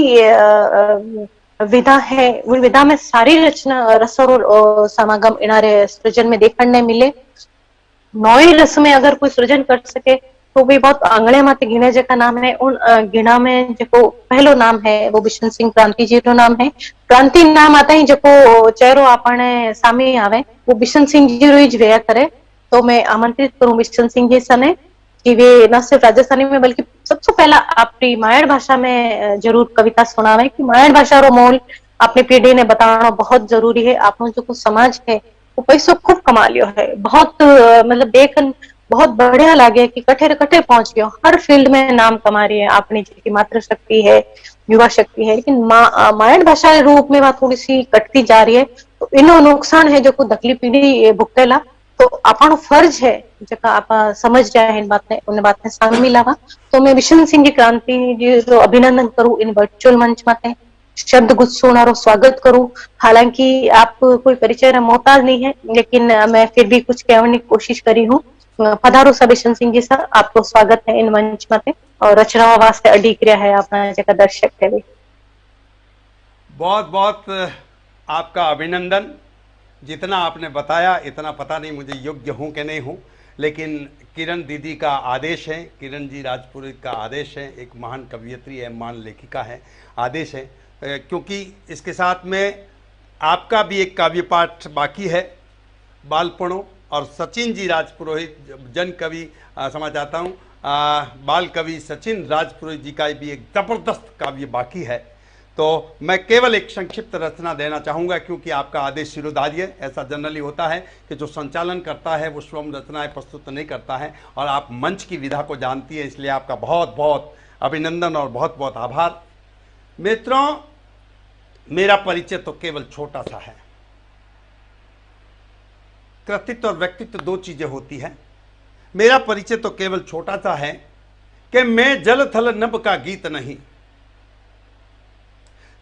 विधा है, उन विधा में सारी रचना रस और समागम इनारे सृजन में देखने मिले। नौई रस में अगर कोई सृजन कर सके तो भी बहुत आंगणे माते गिणे जका नाम है। उन गिणा में जो पहलो नाम है वो बिशन सिंह क्रांति जी रो नाम है। क्रांति नाम आता ही जो चेहरो आपने सामने आवे वो बिशन सिंह जी रो ही व्या करे। तो मैं आमंत्रित करूं बिशन सिंह जी सने कि वे न सिर्फ राजस्थानी में बल्कि सबसे पहला अपनी मायड़ भाषा में जरूर कविता सुनावे, कि मायड़ भाषा रो मोल अपनी पीढ़ी ने बताना बहुत जरूरी है। आपनो जो समाज है वो पैसो खूब कमा लियो है, बहुत मतलब देखन बहुत बढ़िया लगे कि कठे कठे पहुंच गयो, हर फील्ड में नाम कमा रही है अपनी जी मातृ शक्ति है, युवा शक्ति है। लेकिन मायड़ भाषा के रूप में वह थोड़ी सी कटती जा रही है। तो इनो नुकसान है जो दखली पीढ़ी भुगतेला। तो अपन फर्ज है जका आप समझ जाए इन बात ने, उन बात ने सामने मिलावा। तो मैं बिशन सिंह जी क्रांति जी जो अभिनंदन करूं इन वर्चुअल मंच माते, शब्द गुस्सोनारो स्वागत करूं। हालांकि आप कोई परिचय रा मोहताज नहीं है, लेकिन मैं फिर भी कुछ कहने की कोशिश करी हूँ। पधारो सा बिशन सिंह जी सर, आपको स्वागत है इन मंच माते और रचनाओं वास्ते अड़ी क्रिया है अपना जका दर्शक है भी। बहुत बहुत आपका अभिनंदन। जितना आपने बताया इतना पता नहीं मुझे योग्य हूँ कि नहीं हूँ, लेकिन किरण दीदी का आदेश है, किरण जी राजपुरोहित का आदेश है, एक महान कवियत्री है, महान लेखिका है, आदेश है। क्योंकि इसके साथ में आपका भी एक काव्य पाठ बाकी है, बालपणों, और सचिन जी राजपुरोहित जन कवि समझ आता हूँ, बाल कवि सचिन राजपुरोहित जी का भी एक ज़बरदस्त काव्य बाकी है। तो मैं केवल एक संक्षिप्त रचना देना चाहूँगा, क्योंकि आपका आदेश शिरोधार्य है। ऐसा जनरली होता है कि जो संचालन करता है वो स्वयं रचनाएं प्रस्तुत नहीं करता है, और आप मंच की विधा को जानती है, इसलिए आपका बहुत बहुत अभिनंदन और बहुत बहुत आभार। मित्रों, मेरा परिचय तो केवल छोटा सा है। कृतित्व और व्यक्तित्व दो चीजें होती हैं। मेरा परिचय तो केवल छोटा सा है कि मैं जल थल नभ का गीत नहीं,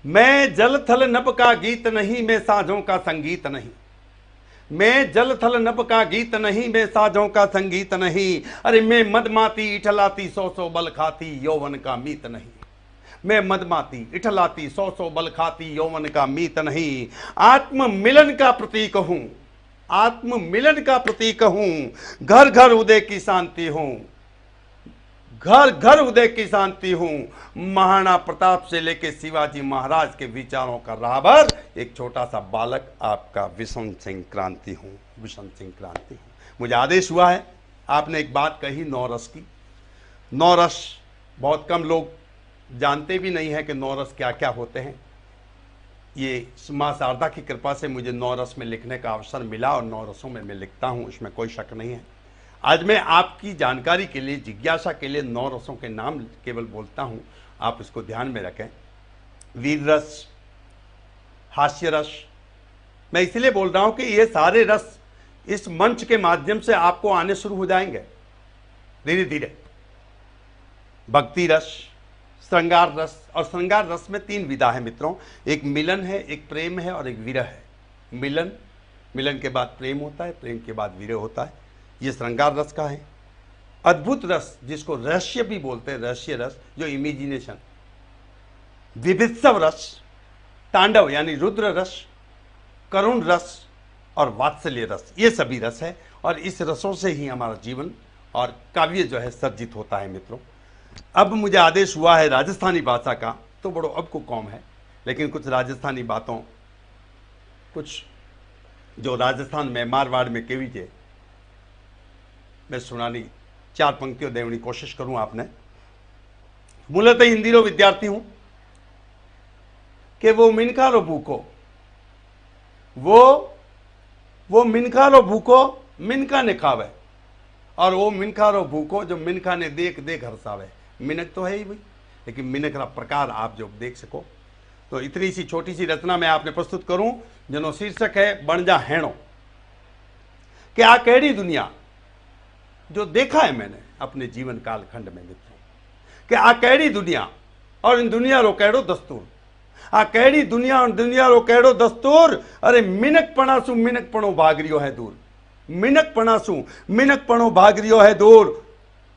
मैं जल थल नभ का गीत नहीं, मैं साझों का संगीत नहीं, मैं जल थल नभ का गीत नहीं, मैं साझों का संगीत नहीं। अरे मैं मदमाती इठलाती सौ सौ बल खाती, यौवन का मीत नहीं, मैं मदमाती इठलाती सौ सौ बल खाती, यौवन का मीत नहीं। आत्म मिलन का प्रतीक हूं, आत्म मिलन का प्रतीक हूं, घर घर उदय की शांति हूं, घर घर उदय की शांति हूं। महाराणा प्रताप से लेके शिवाजी महाराज के विचारों का राहबर एक छोटा सा बालक आपका बिशन सिंह क्रांति हूं, बिशन सिंह क्रांति हूं। मुझे आदेश हुआ है, आपने एक बात कही नौ रस की, नौ रस बहुत कम लोग जानते भी नहीं हैं कि 9 रस क्या क्या होते हैं। ये माँ शारदा की कृपा से मुझे 9 रस में लिखने का अवसर मिला और 9 रसों में मैं लिखता हूँ, इसमें कोई शक नहीं है। आज मैं आपकी जानकारी के लिए, जिज्ञासा के लिए 9 रसों के नाम केवल बोलता हूँ, आप इसको ध्यान में रखें। वीर रस, हास्य रस। मैं इसलिए बोल रहा हूँ कि ये सारे रस इस मंच के माध्यम से आपको आने शुरू हो जाएंगे धीरे धीरे। भक्ति रस, श्रृंगार रस, और श्रृंगार रस में 3 विधा है मित्रों, एक मिलन है, एक प्रेम है और एक विरह है। मिलन के बाद प्रेम होता है, प्रेम के बाद विरह होता है, ये श्रृंगार रस का है। अद्भुत रस, जिसको रहस्य भी बोलते हैं, रहस्य रस जो इमेजिनेशन। विभित्सव रस, तांडव यानी रुद्र रस, करुण रस और वात्सल्य रस, ये सभी रस है। और इस रसों से ही हमारा जीवन और काव्य जो है सर्जित होता है मित्रों। अब मुझे आदेश हुआ है राजस्थानी भाषा का, तो बड़ो अब को कौम है, लेकिन कुछ राजस्थानी बातों, कुछ जो राजस्थान में मारवाड़ में केवी जे मैं सुनानी 4 पंक्तियों देवनी कोशिश करूं आपने। मूलतः हिंदी रो विद्यार्थी हूं कि वो मिनका रो भूखो, वो मिनका रो भूखो मिनका ने खावे, और वो मिनका रो भूखो जो मिनका ने देख देख हरसावे। मिनक तो है ही भाई, लेकिन मिनक का प्रकार आप जो देख सको। तो इतनी सी छोटी सी रचना मैं आपने प्रस्तुत करूं, जिनो शीर्षक है बन जा हेणो। कि आ केड़ी दुनिया जो देखा है मैंने अपने जीवन काल खंड में मित्रों, कि आ केड़ी दुनिया और इन दुनिया रो केड़ो दस्तूर, आ केड़ी दुनिया और दुनिया रो केड़ो दस्तूर। अरे मिनक पणासु मिनक पणो भाग रियो है दूर, मिनक पणासु मिनक पणो भाग रियो है दूर।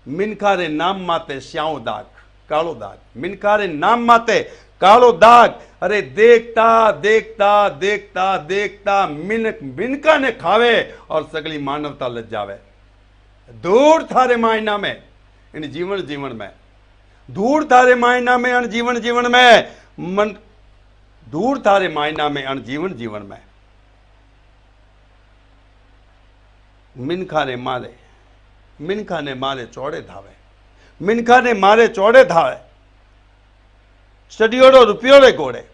मिनखारे नाम माते श्याओ दाग कालो दाग, मिनखारे नाम माते कालो दाग। अरे देखता देखता देखता देखता मिनक मिनका ने खावे और सगली मानवता लज जावे। दूर थारे मायना में इन जीवन जीवन में, दूर थारे मायना में अन जीवन जीवन में, मन दूर थारे मायना में अन जीवन जीवन में। मिनखा ने मारे, मिनखा ने मारे चौड़े धावे, मिनखा ने मारे चौड़े धावे। चढ़ियोड़ो रुपयो रे घोड़े,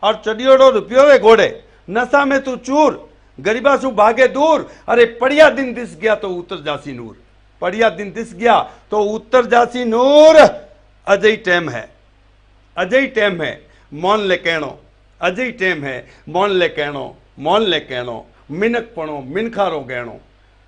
और चढ़ियोड़ो रुपयो रे घोड़े। नशा में तू चूर, गरीबा सु भागे दूर। अरे पड़िया दिन दिस गया तो उतर जासी नूर, पड़िया दिन दिस गया तो उतर जासी नूर। अजय टाइम है, अजय टाइम है मौन ले कहणो, अजय टाइम है मौन ले कहणो, मौन ले कहणो। मिनक पणो मिनखारो गहणो,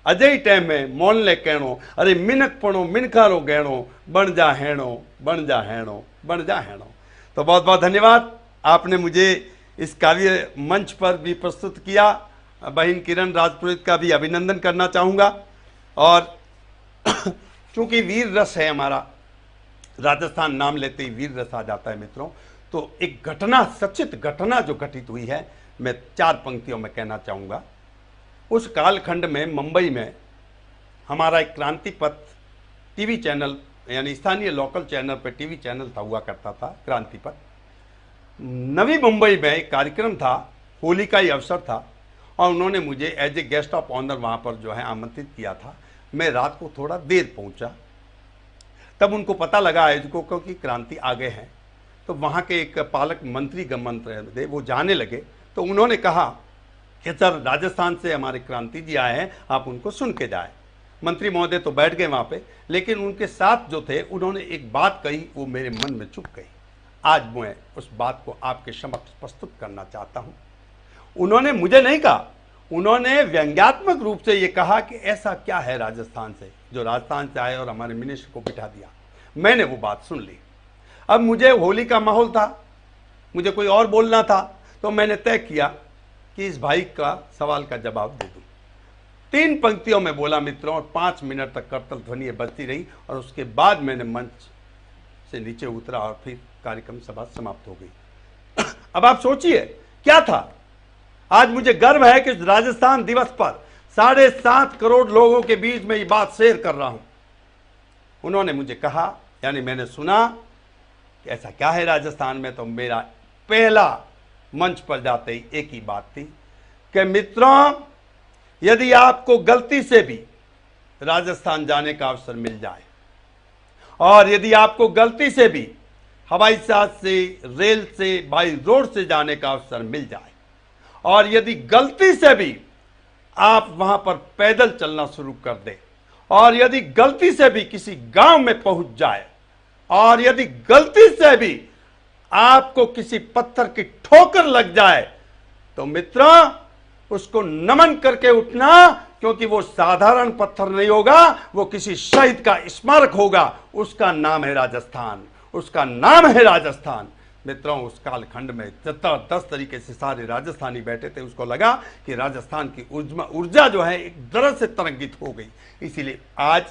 अजय टाइम है मौन ले कहणो। अरे मिनक पणो मिनखारो गहणो, बन जा हेणो, बन जा हेणो, बन जा हेणो। तो बहुत बहुत धन्यवाद, आपने मुझे इस काव्य मंच पर भी प्रस्तुत किया। बहन किरण राजपुरोहित का भी अभिनंदन करना चाहूँगा। और चूंकि वीर रस है हमारा, राजस्थान नाम लेते ही वीर रस आ जाता है मित्रों। तो एक घटना, सचित घटना जो घटित हुई है, मैं 4 पंक्तियों में कहना चाहूँगा। उस कालखंड में मुंबई में हमारा एक क्रांति पथ टीवी चैनल, यानी स्थानीय लोकल चैनल पर टीवी चैनल था, हुआ करता था क्रांति पथ। नवी मुंबई में एक कार्यक्रम था, होली का ही अवसर था, और उन्होंने मुझे as a guest of honour वहाँ पर जो है आमंत्रित किया था। मैं रात को थोड़ा देर पहुँचा, तब उनको पता लगा आयोजकों को कि क्रांति आगे हैं। तो वहाँ के एक पालक मंत्री गमंत्र थे, वो जाने लगे। तो उन्होंने कहा कि सर राजस्थान से हमारे क्रांति जी आए हैं, आप उनको सुन के जाए। मंत्री महोदय तो बैठ गए वहाँ पे, लेकिन उनके साथ जो थे उन्होंने एक बात कही, वो मेरे मन में चुप गई। आज मैं उस बात को आपके समक्ष प्रस्तुत करना चाहता हूँ। उन्होंने मुझे नहीं कहा, उन्होंने व्यंग्यात्मक रूप से ये कहा कि ऐसा क्या है राजस्थान से, जो राजस्थान से आए और हमारे मिनिस्टर को बिठा दिया। मैंने वो बात सुन ली। अब मुझे होली का माहौल था, मुझे कोई और बोलना था, तो मैंने तय किया कि इस भाई का सवाल का जवाब दे दूं। 3 पंक्तियों में बोला मित्रों, और 5 मिनट तक करतल ध्वनि बजती रही, और उसके बाद मैंने मंच से नीचे उतरा और फिर कार्यक्रम सभा समाप्त हो गई। अब आप सोचिए क्या था। आज मुझे गर्व है कि राजस्थान दिवस पर 7.5 करोड़ लोगों के बीच में ये बात शेयर कर रहा हूं। उन्होंने मुझे कहा, यानी मैंने सुना कि ऐसा क्या है राजस्थान में। तो मेरा पहला मंच पर जाते ही एक ही बात थी कि मित्रों, यदि आपको गलती से भी राजस्थान जाने का अवसर मिल जाए, और यदि आपको गलती से भी हवाई जहाज से, रेल से, बाई रोड से जाने का अवसर मिल जाए, और यदि गलती से भी आप वहां पर पैदल चलना शुरू कर दें, और यदि गलती से भी किसी गांव में पहुंच जाए, और यदि गलती से भी आपको किसी पत्थर की ठोकर लग जाए, तो मित्रों उसको नमन करके उठना, क्योंकि वो साधारण पत्थर नहीं होगा, वो किसी शहीद का स्मारक होगा। उसका नाम है राजस्थान, उसका नाम है राजस्थान। मित्रों, उस कालखंड में 10 तरीके से सारे राजस्थानी बैठे थे, उसको लगा कि राजस्थान की ऊर्जा जो है एक दर्द से तरंगित हो गई। इसीलिए आज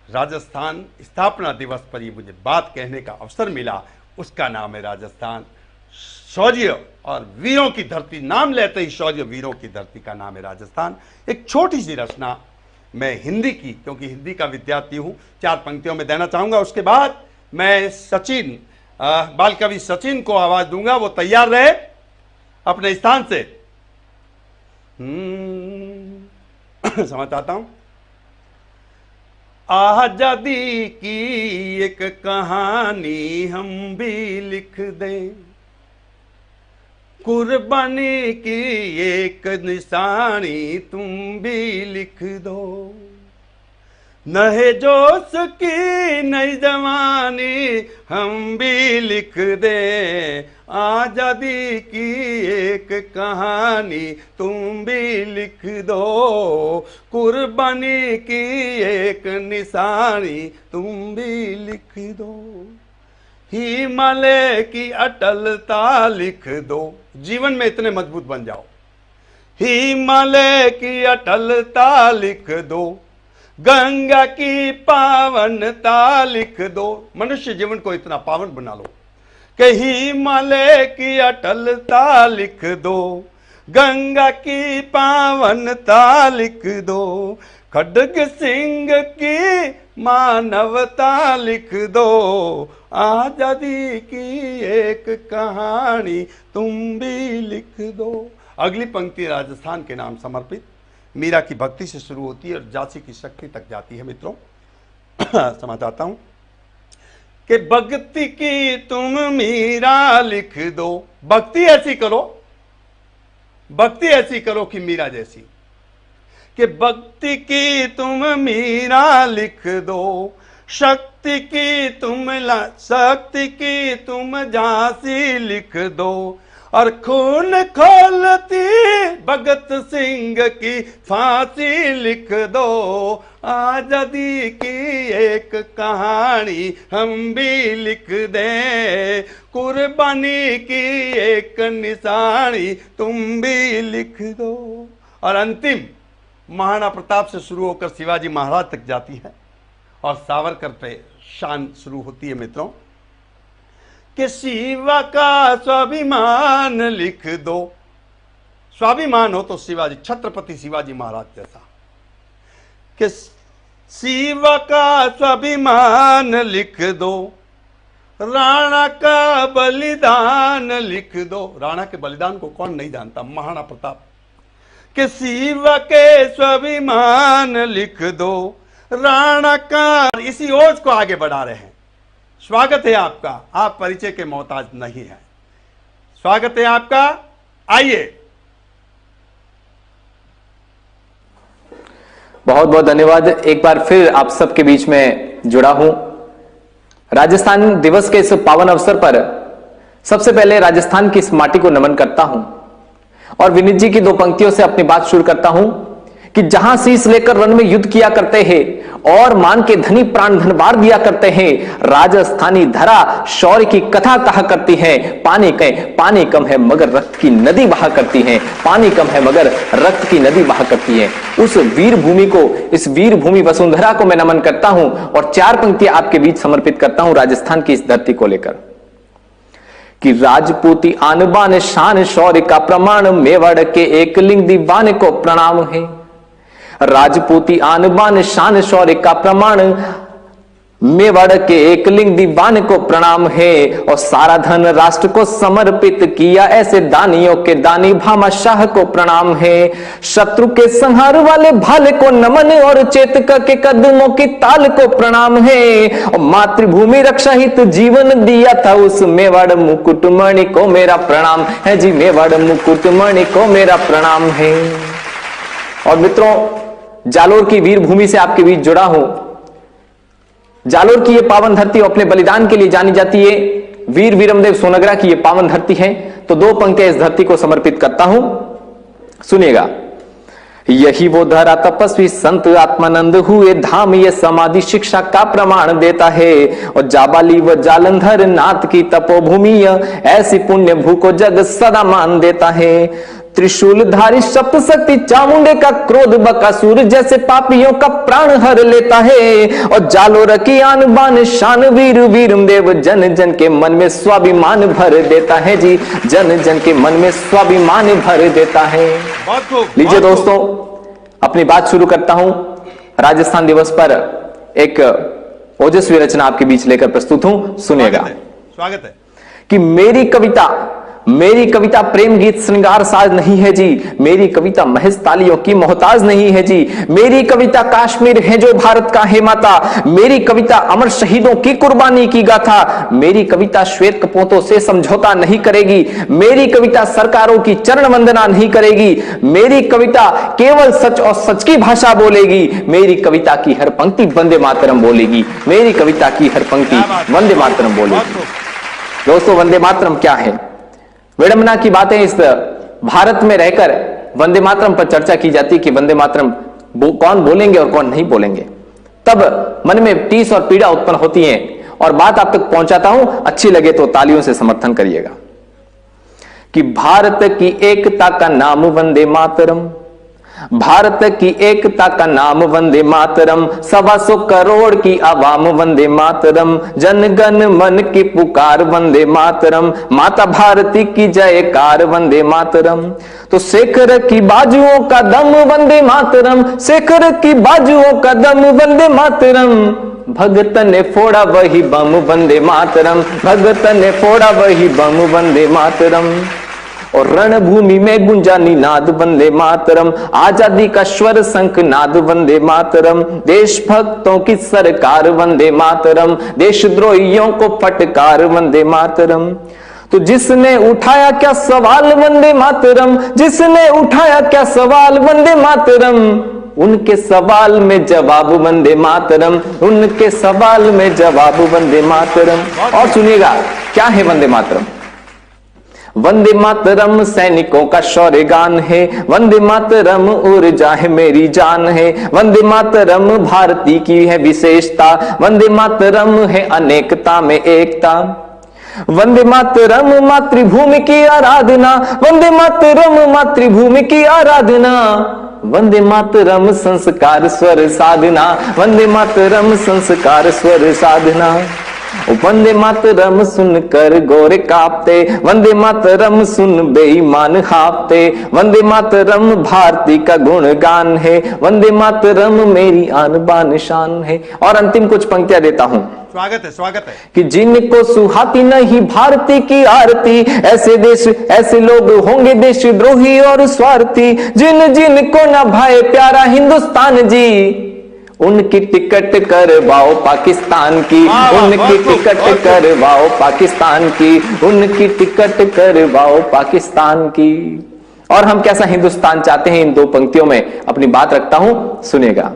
राजस्थान स्थापना दिवस पर ये मुझे बात कहने का अवसर मिला। उसका नाम है राजस्थान। शौर्य और वीरों की धरती, नाम लेते ही शौर्य वीरों की धरती का नाम है राजस्थान। एक छोटी सी रचना मैं हिंदी की, क्योंकि हिंदी का विद्यार्थी हूं, 4 पंक्तियों में देना चाहूंगा। उसके बाद मैं सचिन, बाल कवि सचिन को आवाज दूंगा, वो तैयार रहे अपने स्थान से। समझ आता हूं। आजादी की एक कहानी हम भी लिख दें, कुर्बानी की एक निशानी तुम भी लिख दो, नए जोश की नई जवानी हम भी लिख दे, आजादी की एक कहानी तुम भी लिख दो, कुर्बानी की एक निशानी तुम भी लिख दो, हिमालय की अटलता लिख दो। जीवन में इतने मजबूत बन जाओ, हिमालय की अटलता लिख दो, गंगा की पावनता लिख दो। मनुष्य जीवन को इतना पावन बना लो कि हिमालय की अटलता लिख दो, गंगा की पावनता लिख दो, खड्ग सिंह की मानवता लिख दो, आजादी की एक कहानी तुम भी लिख दो। अगली पंक्ति राजस्थान के नाम समर्पित मीरा की भक्ति से शुरू होती है और झांसी की शक्ति तक जाती है। मित्रों, समझ आता हूं कि भक्ति की तुम मीरा लिख दो। भक्ति ऐसी करो, भक्ति ऐसी करो कि मीरा जैसी, कि भक्ति की तुम मीरा लिख दो, शक्ति की तुम झांसी लिख दो, और खून खोलती भगत सिंह की फांसी लिख दो, आजादी की एक कहानी हम भी लिख दें, कुर्बानी की एक निशानी तुम भी लिख दो। और अंतिम महाराणा प्रताप से शुरू होकर शिवाजी महाराज तक जाती है और सावरकर पे शान शुरू होती है। मित्रों, कि शिवा का स्वाभिमान लिख दो। स्वाभिमान हो तो शिवाजी, छत्रपति शिवाजी महाराज जैसा, कि शिवा का स्वाभिमान लिख दो, राणा का बलिदान लिख दो। राणा के बलिदान को कौन नहीं जानता, महाराणा प्रताप। कि शिवा के स्वाभिमान लिख दो, राणा का। इसी ओज को आगे बढ़ा रहे हैं। स्वागत है आपका, आप परिचय के मोहताज नहीं हैं। स्वागत है आपका, आइए। बहुत बहुत धन्यवाद। एक बार फिर आप सबके बीच में जुड़ा हूं। राजस्थान दिवस के इस पावन अवसर पर सबसे पहले राजस्थान की इस माटी को नमन करता हूं और विनीत जी की 2 पंक्तियों से अपनी बात शुरू करता हूं कि जहां शीश लेकर रण में युद्ध किया करते हैं और मान के धनी प्राण धनवार दिया करते हैं, राजस्थानी धरा शौर्य की कथा कहा करती है। पानी कम है मगर रक्त की नदी बहा करती है, पानी कम है मगर रक्त की नदी बहा करती है। उस वीर भूमि को, इस वीर भूमि वसुंधरा को मैं नमन करता हूं और 4 पंक्तियां आपके बीच समर्पित करता हूं राजस्थान की इस धरती को लेकर कि राजपूती आन बान शान शौर्य का प्रमाण, मेवाड़ के एक लिंग दीवाने को प्रणाम है। राजपूती आन बान शान शौर्य का प्रमाण, मेवाड़ के एकलिंग दीवान को प्रणाम है और सारा धन राष्ट्र को समर्पित किया ऐसे दानियों के दानी भामाशाह को प्रणाम है। शत्रु के संहार वाले भाले को नमन और चेतक के कदमों की ताल को प्रणाम है। और मातृभूमि रक्षा हित जीवन दिया था उस मेवाड़ मुकुटमणि को मेरा प्रणाम है जी, मेवाड़ मुकुटमणि को मेरा प्रणाम है। और मित्रों, जालोर की वीर भूमि से आपके बीच जुड़ा हूं। जालोर की यह पावन धरती अपने बलिदान के लिए जानी जाती है। वीर वीरमदेव सोनगरा की यह पावन धरती है। तो दो पंक्तियां इस धरती को समर्पित करता हूं, सुनिएगा। यही वो धरा तपस्वी संत आत्मानंद हुए धाम, ये समाधि शिक्षा का प्रमाण देता है। और जाबाली व जालंधर नाथ की तपोभूमि ऐसी पुण्य भू को जग सदा मान देता है। त्रिशूलधारी सप्त शक्ति चामुंडे का क्रोध बकासुर जैसे पापियों का प्राण हर लेता है। और जालोर की आन बान शान वीर वीरमदेव जन जन के मन में स्वाभिमान भर देता है जी, जन जन के मन में स्वाभिमान भर देता है। लीजिए दोस्तों, अपनी बात शुरू करता हूं। राजस्थान दिवस पर एक ओजस्वी रचना आपके बीच लेकर प्रस्तुत हूं, सुनिएगा। स्वागत है कि मेरी कविता प्रेम गीत श्रृंगार साज नहीं है जी, मेरी कविता महज तालियों की मोहताज नहीं है जी। मेरी कविता काश्मीर है जो भारत का है माता, मेरी कविता अमर शहीदों की कुर्बानी की गाथा। मेरी कविता श्वेत कपोतों से समझौता नहीं करेगी, मेरी कविता सरकारों की चरण वंदना नहीं करेगी। मेरी कविता केवल सच और सच की भाषा बोलेगी, मेरी कविता की हर पंक्ति वंदे मातरम बोलेगी, मेरी कविता की हर पंक्ति वंदे मातरम बोलेगी। दोस्तों, वंदे मातरम क्या है? विडंबना की बातें इस भारत में रहकर वंदे मातरम पर चर्चा की जाती कि वंदे मातरम कौन बोलेंगे और कौन नहीं बोलेंगे। तब मन में टीस और पीड़ा उत्पन्न होती है। और बात आप तक पहुंचाता हूं, अच्छी लगे तो तालियों से समर्थन करिएगा। कि भारत की एकता का नाम वंदे मातरम, भारत की एकता का नाम वंदे मातरम, 125 करोड़ की आवाम वंदे मातरम, जन गण मन की पुकार वंदे मातरम, माता भारती की जयकार वंदे मातरम। तो शेखर की बाजुओं का दम वंदे मातरम, शेखर की बाजुओं का दम वंदे मातरम, भगत ने फोड़ा वही बम वंदे मातरम, भगत ने फोड़ा वही बम वंदे मातरम। और रणभूमि में गुंजा निनाद वंदे मातरम, आजादी का स्वर शंख नाद वंदे मातरम, देशभक्तों की सरकार वंदे मातरम, देशद्रोहियों को फटकार वंदे मातरम। तो जिसने उठाया क्या सवाल वंदे मातरम, जिसने उठाया क्या सवाल वंदे मातरम, उनके सवाल में जवाब वंदे मातरम, उनके सवाल में जवाब वंदे मातरम। और सुनिएगा क्या है वंदे मातरम। वंदे मातरम सैनिकों का शौर्य गान है, वंदे मातरम ऊर्जा है मेरी जान है, वंदे मातरम भारती की है विशेषता, वंदे मातरम है अनेकता में एकता। वंदे मातरम मातृभूमि की आराधना, वंदे मातरम मातृभूमि की आराधना, वंदे मातरम संस्कार स्वर साधना, वंदे मातरम संस्कार स्वर साधना। वंदे मातरम सुनकर गोरे कांपते, वंदे मातरम सुन बेईमान हाफते, वंदे मातरम भारती का गुणगान है, वंदे मातरम मेरी आन बान शान है। और अंतिम कुछ पंक्तियां देता हूं। स्वागत है, स्वागत है। कि जिनको सुहाती नहीं भारती की आरती, ऐसे देश ऐसे लोग होंगे देशद्रोही और स्वार्थी, जिन जिन को न भाए प्यारा हिंदुस्तान जी, उनकी टिकट करवाओ पाकिस्तान की, उनकी टिकट करवाओ पाकिस्तान की, उनकी टिकट करवाओ पाकिस्तान की। और हम कैसा हिंदुस्तान चाहते हैं, इन दो पंक्तियों में अपनी बात रखता हूं, सुनिएगा।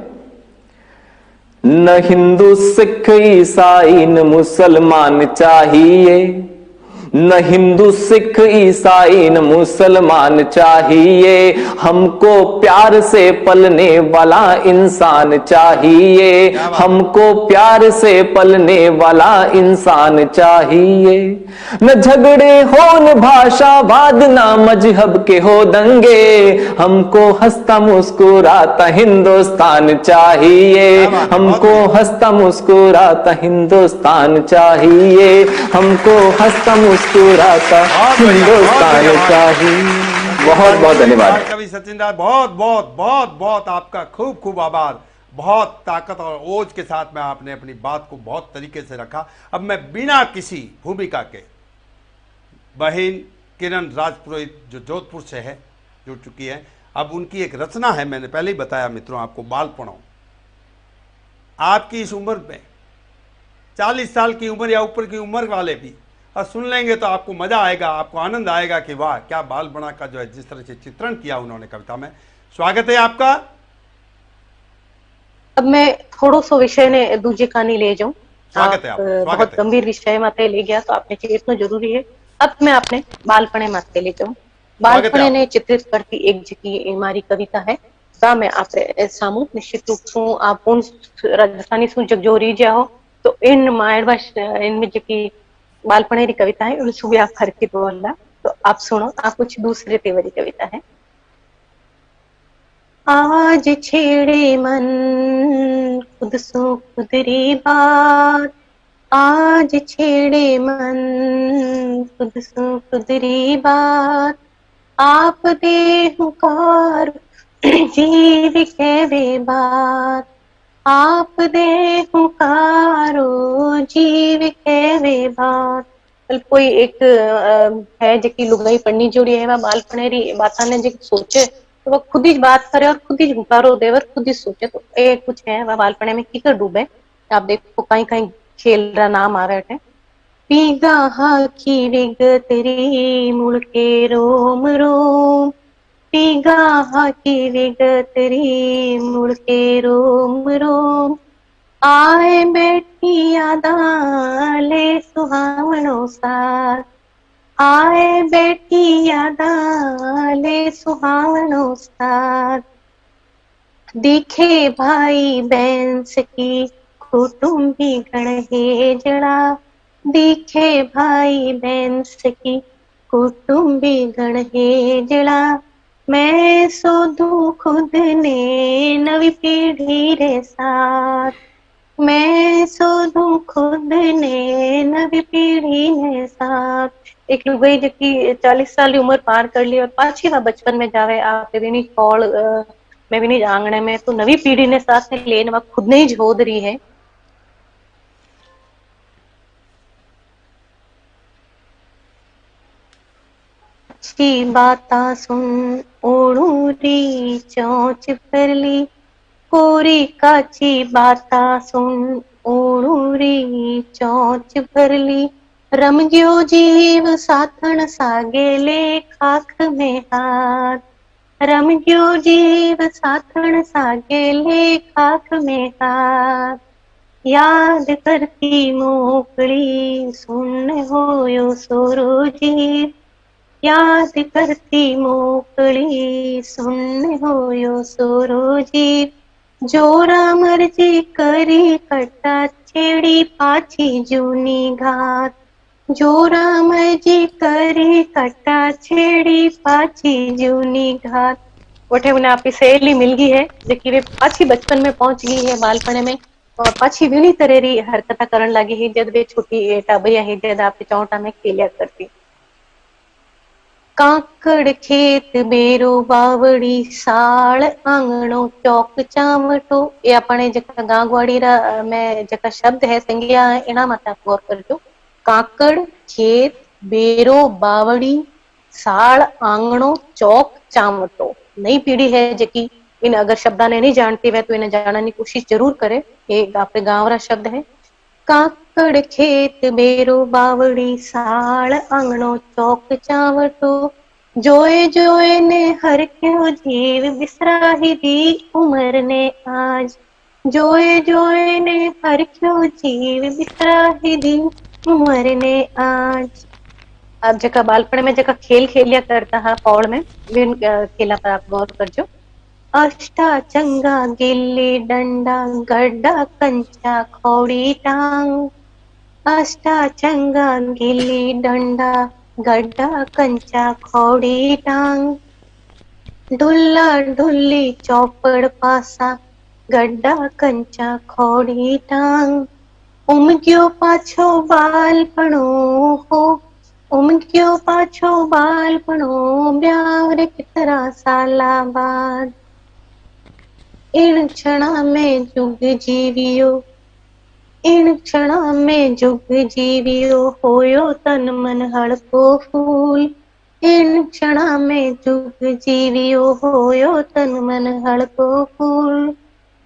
न हिंदू सिख ईसाई न मुसलमान चाहिए, न हिंदू सिख ईसाई न मुसलमान चाहिए, हमको प्यार से पलने वाला इंसान चाहिए, हमको प्यार से पलने वाला इंसान चाहिए। न झगड़े हो न भाषावाद न मजहब के हो दंगे, हमको हंसता मुस्कुराता हिंदुस्तान चाहिए, हमको हंसता मुस्कुराता हिंदुस्तान चाहिए, हमको हंसता मुस्कुराता हिंदुस्तान चाहिए। बहुत बहुत धन्यवाद कवि सचिन राय, बहुत बहुत बहुत बहुत आपका खूब खूब आभार। बहुत ताकत और ओज के साथ में आपने अपनी बात को बहुत तरीके से रखा। अब मैं बिना किसी भूमिका के बहन किरण राजपुरोहित जो जोधपुर से है, जुड़ चुकी है, अब उनकी एक रचना है, मैंने पहले ही बताया मित्रों आपको, बालपणों। आपकी इस उम्र में 40 साल की उम्र या ऊपर की उम्र वाले भी और सुन लेंगे तो आपको मजा आएगा, आपको आनंद आएगा कि वाह क्या बालपणा का जो है जिस तरह से चित्रण किया उन्होंने कविता में। स्वागत है आपका। अब मैं थोड़ो सो विषय ने दूजे कानी ले जाऊं। स्वागत है आप, स्वागत बहुत है। गंभीर विषय माते ले गया तो आपने चेतना जरूरी है। अब मैं आपने बालपणे माते ले जाऊं। स्वागत है बालपणे आप। ने चित्रित करती एक जकी मारी कविता है ता मैं आपरे सामू निश्चित रूप से आप उन राजस्थानी सु जो रीजा हो तो इन मायरवश इनमें जकी बालपणे की कविता है उन सुबह आप हर की बोलना तो आप सुनो। आप कुछ दूसरे तेवरी कविता है। आज छेड़े मन खुद सो खुदरी बात, आज छेड़े मन खुद सो खुदरी बात, आप दे हुकार जीव के वे बात, आप दे हुकारो जीव के वे बात। कोई एक है जकी लुगाई पढ़नी जोड़ी है वह बालपणे री बाता ने जो सोचे तो वह खुद ही बात करे और खुद ही हुकारो दे और खुद ही सोचे। तो एक कुछ है वह बालपणे में किकर डूबे। आप देखो कहीं कहीं खेल रा नाम आ रहे थे। पीगा हाकी विग तेरी मुड़ के रोम रोम, पीगा हाकी विग तेरी मुड़ के रोम रोम, आए बैठी यादा ले सुहावनो साथ, आए बैठी यादा ले सुहावनो साथ, दिखे भाई बहन सकी कुटुंबी गण है जड़ा, दिखे भाई बहन सकी कुटुंबी गण है जड़ा, मैं सोधू खुद ने नवी पीढ़ी रे साथ, मैं सोधू खुद ने नवी पीढ़ी ने साथ। एक लोग वही जबकि 40 साल की उम्र पार कर ली और पाछी वह बचपन में जावे आप भी कौल मैं भी नहीं आंगने में तो नवी पीढ़ी ने साथ में लेने वह खुद ने ही झोद रही है। अच्छी बाता सुन ओड़ूरी चौंच भरली, कोरी काची बाता सुन ओड़ूरी चौंच भरली, रम गयो जीव साथन सागे ले खाख में हाथ, रम गयो जीव साथन सागे ले खाख में हाथ, याद करती मोकड़ी सुन होयो सोरो जीव, याद करती मोकड़ी सुन होयो सोरो जीव, जोरा मर्जी करी कटा छेड़ी पाछी जूनी घात, जोरा मर्जी करी कटा छेड़ी पाछी जूनी घात। उठे उन्हें आपकी सहेली मिल गई है जबकि वे पाछी बचपन में पहुंच गई है बालपने में और पाछी विनी तरह री हरकता करण लगी है जब वे छोटी टाबरिया है जब आपके चौटा में खेलिया करती। काकड़ खेत बेरो बावड़ी साल आंगणो चौक चावटो, ये अपने जका गांगवाड़ी रा में जका शब्द है संज्ञा है इना मत आप गौर करजो। काकड़ खेत बेरो बावड़ी साल आंगणो चौक चावटो। नई पीढ़ी है जकी इन अगर शब्दा ने नहीं जानती वह तो इन्हें जानने की कोशिश जरूर करे। ये आपके गांव रा शब्द है। काकड़ खेत बेरो बावड़ी साल आंगणो चौक चावटो, जोए जोए ने हर क्यों जीव बिसराही दी उम्र ने आज, जोए जोए ने हर क्यों जीव बिसराही दी उम्र ने आज। अब जका बालपण में जका खेल खेलिया करता है पौड़ में विन खेला पर आप गौर करजो। अष्टा चंगा गिल्ली डंडा गड्ढा कंचा खौड़ी टांग, अष्टा चंगा गिल्ली डंडा गड्ढा कंचा खौड़ी टांग, ढुल्ला ढुल्ली चौपड़ पासा गड्ढा कंचा खौड़ी टांग, उमग्यो पाछो बालपणो हो, उमग्यो पाछो बालपणो ब्याह रे कितरा साला बाद। इन क्षणा में जुग जीवियो, इन क्षणा में जुग जीवियो, होयो तन मन हड़को फूल। इन क्षणा में जुग जीवियो, होयो तन मन हड़को फूल।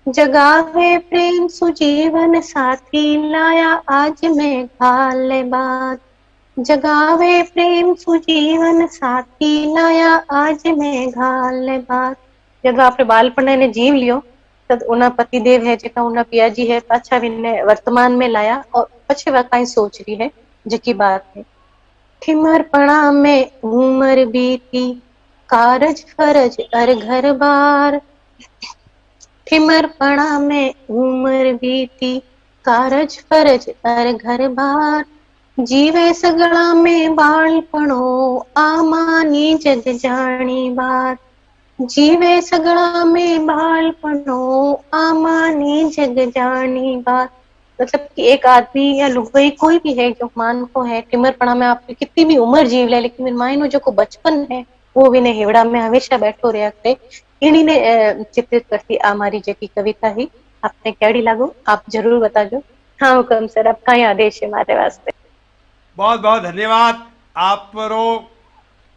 जगावे प्रेम सुजीवन साथी, लाया आज मैं घाले बात। जगावे प्रेम सुजीवन साथी, लाया आज मैं घाले बात। जब आपने बालपण ने जीव लियो तद उना पतिदेव है जेका उना पियाजी है पाछा विने वर्तमान में लाया और पछे वा काई सोच रही है जकी बात है। ठिमरपणा में उमर बीती, कारज फरज अर घर बार। ठिमरपणा में उमर बीती, कारज फरज अर घर बार। जीवे सगड़ा में बालपणो, आमानी जग जानी बात। जीवे सगड़ा में बालपणो, आमानी जग जानी बात। मतलब कि एक आदमी या लुगाई कोई भी है जो मान को है टिमरपणा में आप कितनी भी उम्र जीव ले, लेकिन मायनो जो को बचपन है वो भी ने हेवड़ा में हमेशा बैठो रहा करे। इन्हीं ने चित्रित करती हमारी जकी कविता ही। आपने कैडी लागू आप जरूर बताजो। हाँ हुकम सर, आपका ही आदेश है हमारे वास्ते। बहुत बहुत धन्यवाद। आप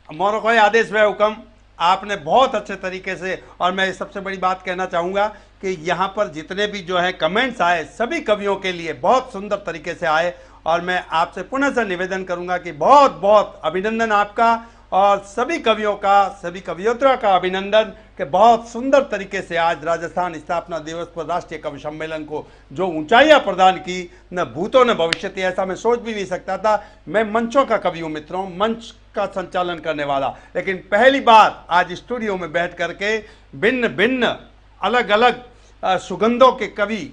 मोरो कोई आदेश है हुक्म। आपने बहुत अच्छे तरीके से, और मैं सबसे बड़ी बात कहना चाहूँगा कि यहाँ पर जितने भी जो है कमेंट्स आए सभी कवियों के लिए बहुत सुंदर तरीके से आए, और मैं आपसे पुनः से निवेदन करूँगा कि बहुत बहुत अभिनंदन आपका और सभी कवियों का, सभी कवियत्रियों का अभिनंदन कि बहुत सुंदर तरीके से आज राजस्थान स्थापना दिवस पर राष्ट्रीय कवि सम्मेलन को जो ऊंचाइयां प्रदान की, न भूतो न भविष्यति, ऐसा मैं सोच भी नहीं सकता था। मैं मंचों का कवि हूँ मित्रों, मंच का संचालन करने वाला, लेकिन पहली बार आज स्टूडियो में बैठ करके भिन्न भिन्न अलग अलग सुगंधों के कवि,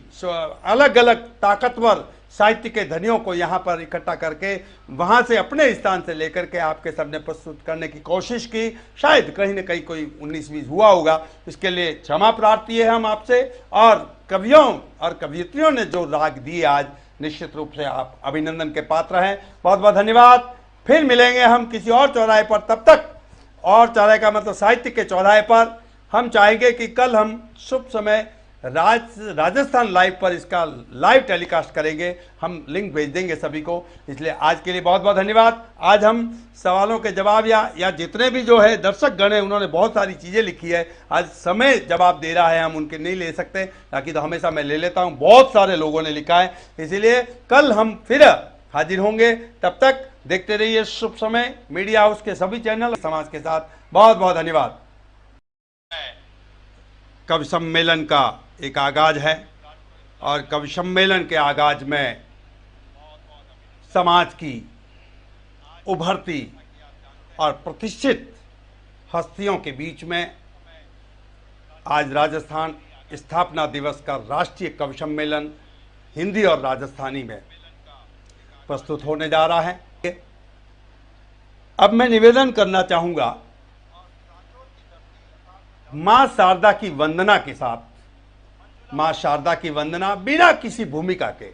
अलग अलग ताकतवर साहित्य के धनियों को यहाँ पर इकट्ठा करके वहाँ से अपने स्थान से लेकर के आपके सामने प्रस्तुत करने की कोशिश की। शायद कहीं न कहीं कोई 19-20 हुआ होगा, इसके लिए क्षमा प्रार्थी है हम आपसे। और कवियों और कवियत्रियों ने जो राग दिए आज, निश्चित रूप से आप अभिनंदन के पात्र हैं। बहुत बहुत धन्यवाद। फिर मिलेंगे हम किसी और चौराहे पर, तब तक, और चौराहे का मतलब साहित्य के चौराहे पर। हम चाहेंगे कि कल हम शुभ समय राजस्थान लाइव पर इसका लाइव टेलीकास्ट करेंगे, हम लिंक भेज देंगे सभी को। इसलिए आज के लिए बहुत बहुत धन्यवाद। आज हम सवालों के जवाब या जितने भी जो है दर्शक गण हैं उन्होंने बहुत सारी चीज़ें लिखी है, आज समय जवाब दे रहा है, हम उनके नहीं ले सकते, ताकि तो हमेशा मैं ले लेता हूँ, बहुत सारे लोगों ने लिखा है। इसीलिए कल हम फिर हाजिर होंगे, तब तक देखते रहिए शुभ समय मीडिया हाउस के सभी चैनल समाज के साथ। बहुत बहुत धन्यवाद। कवि सम्मेलन का एक आगाज है और कवि सम्मेलन के आगाज में समाज की उभरती और प्रतिष्ठित हस्तियों के बीच में आज राजस्थान स्थापना दिवस का राष्ट्रीय कवि सम्मेलन हिंदी और राजस्थानी में प्रस्तुत होने जा रहा है। अब मैं निवेदन करना चाहूँगा, माँ शारदा की वंदना के साथ, माँ शारदा की वंदना बिना किसी भूमिका के,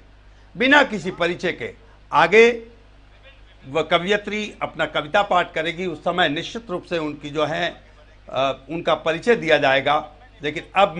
बिना किसी परिचय के, आगे वह कवियत्री अपना कविता पाठ करेगी, उस समय निश्चित रूप से उनकी जो है उनका परिचय दिया जाएगा। लेकिन अब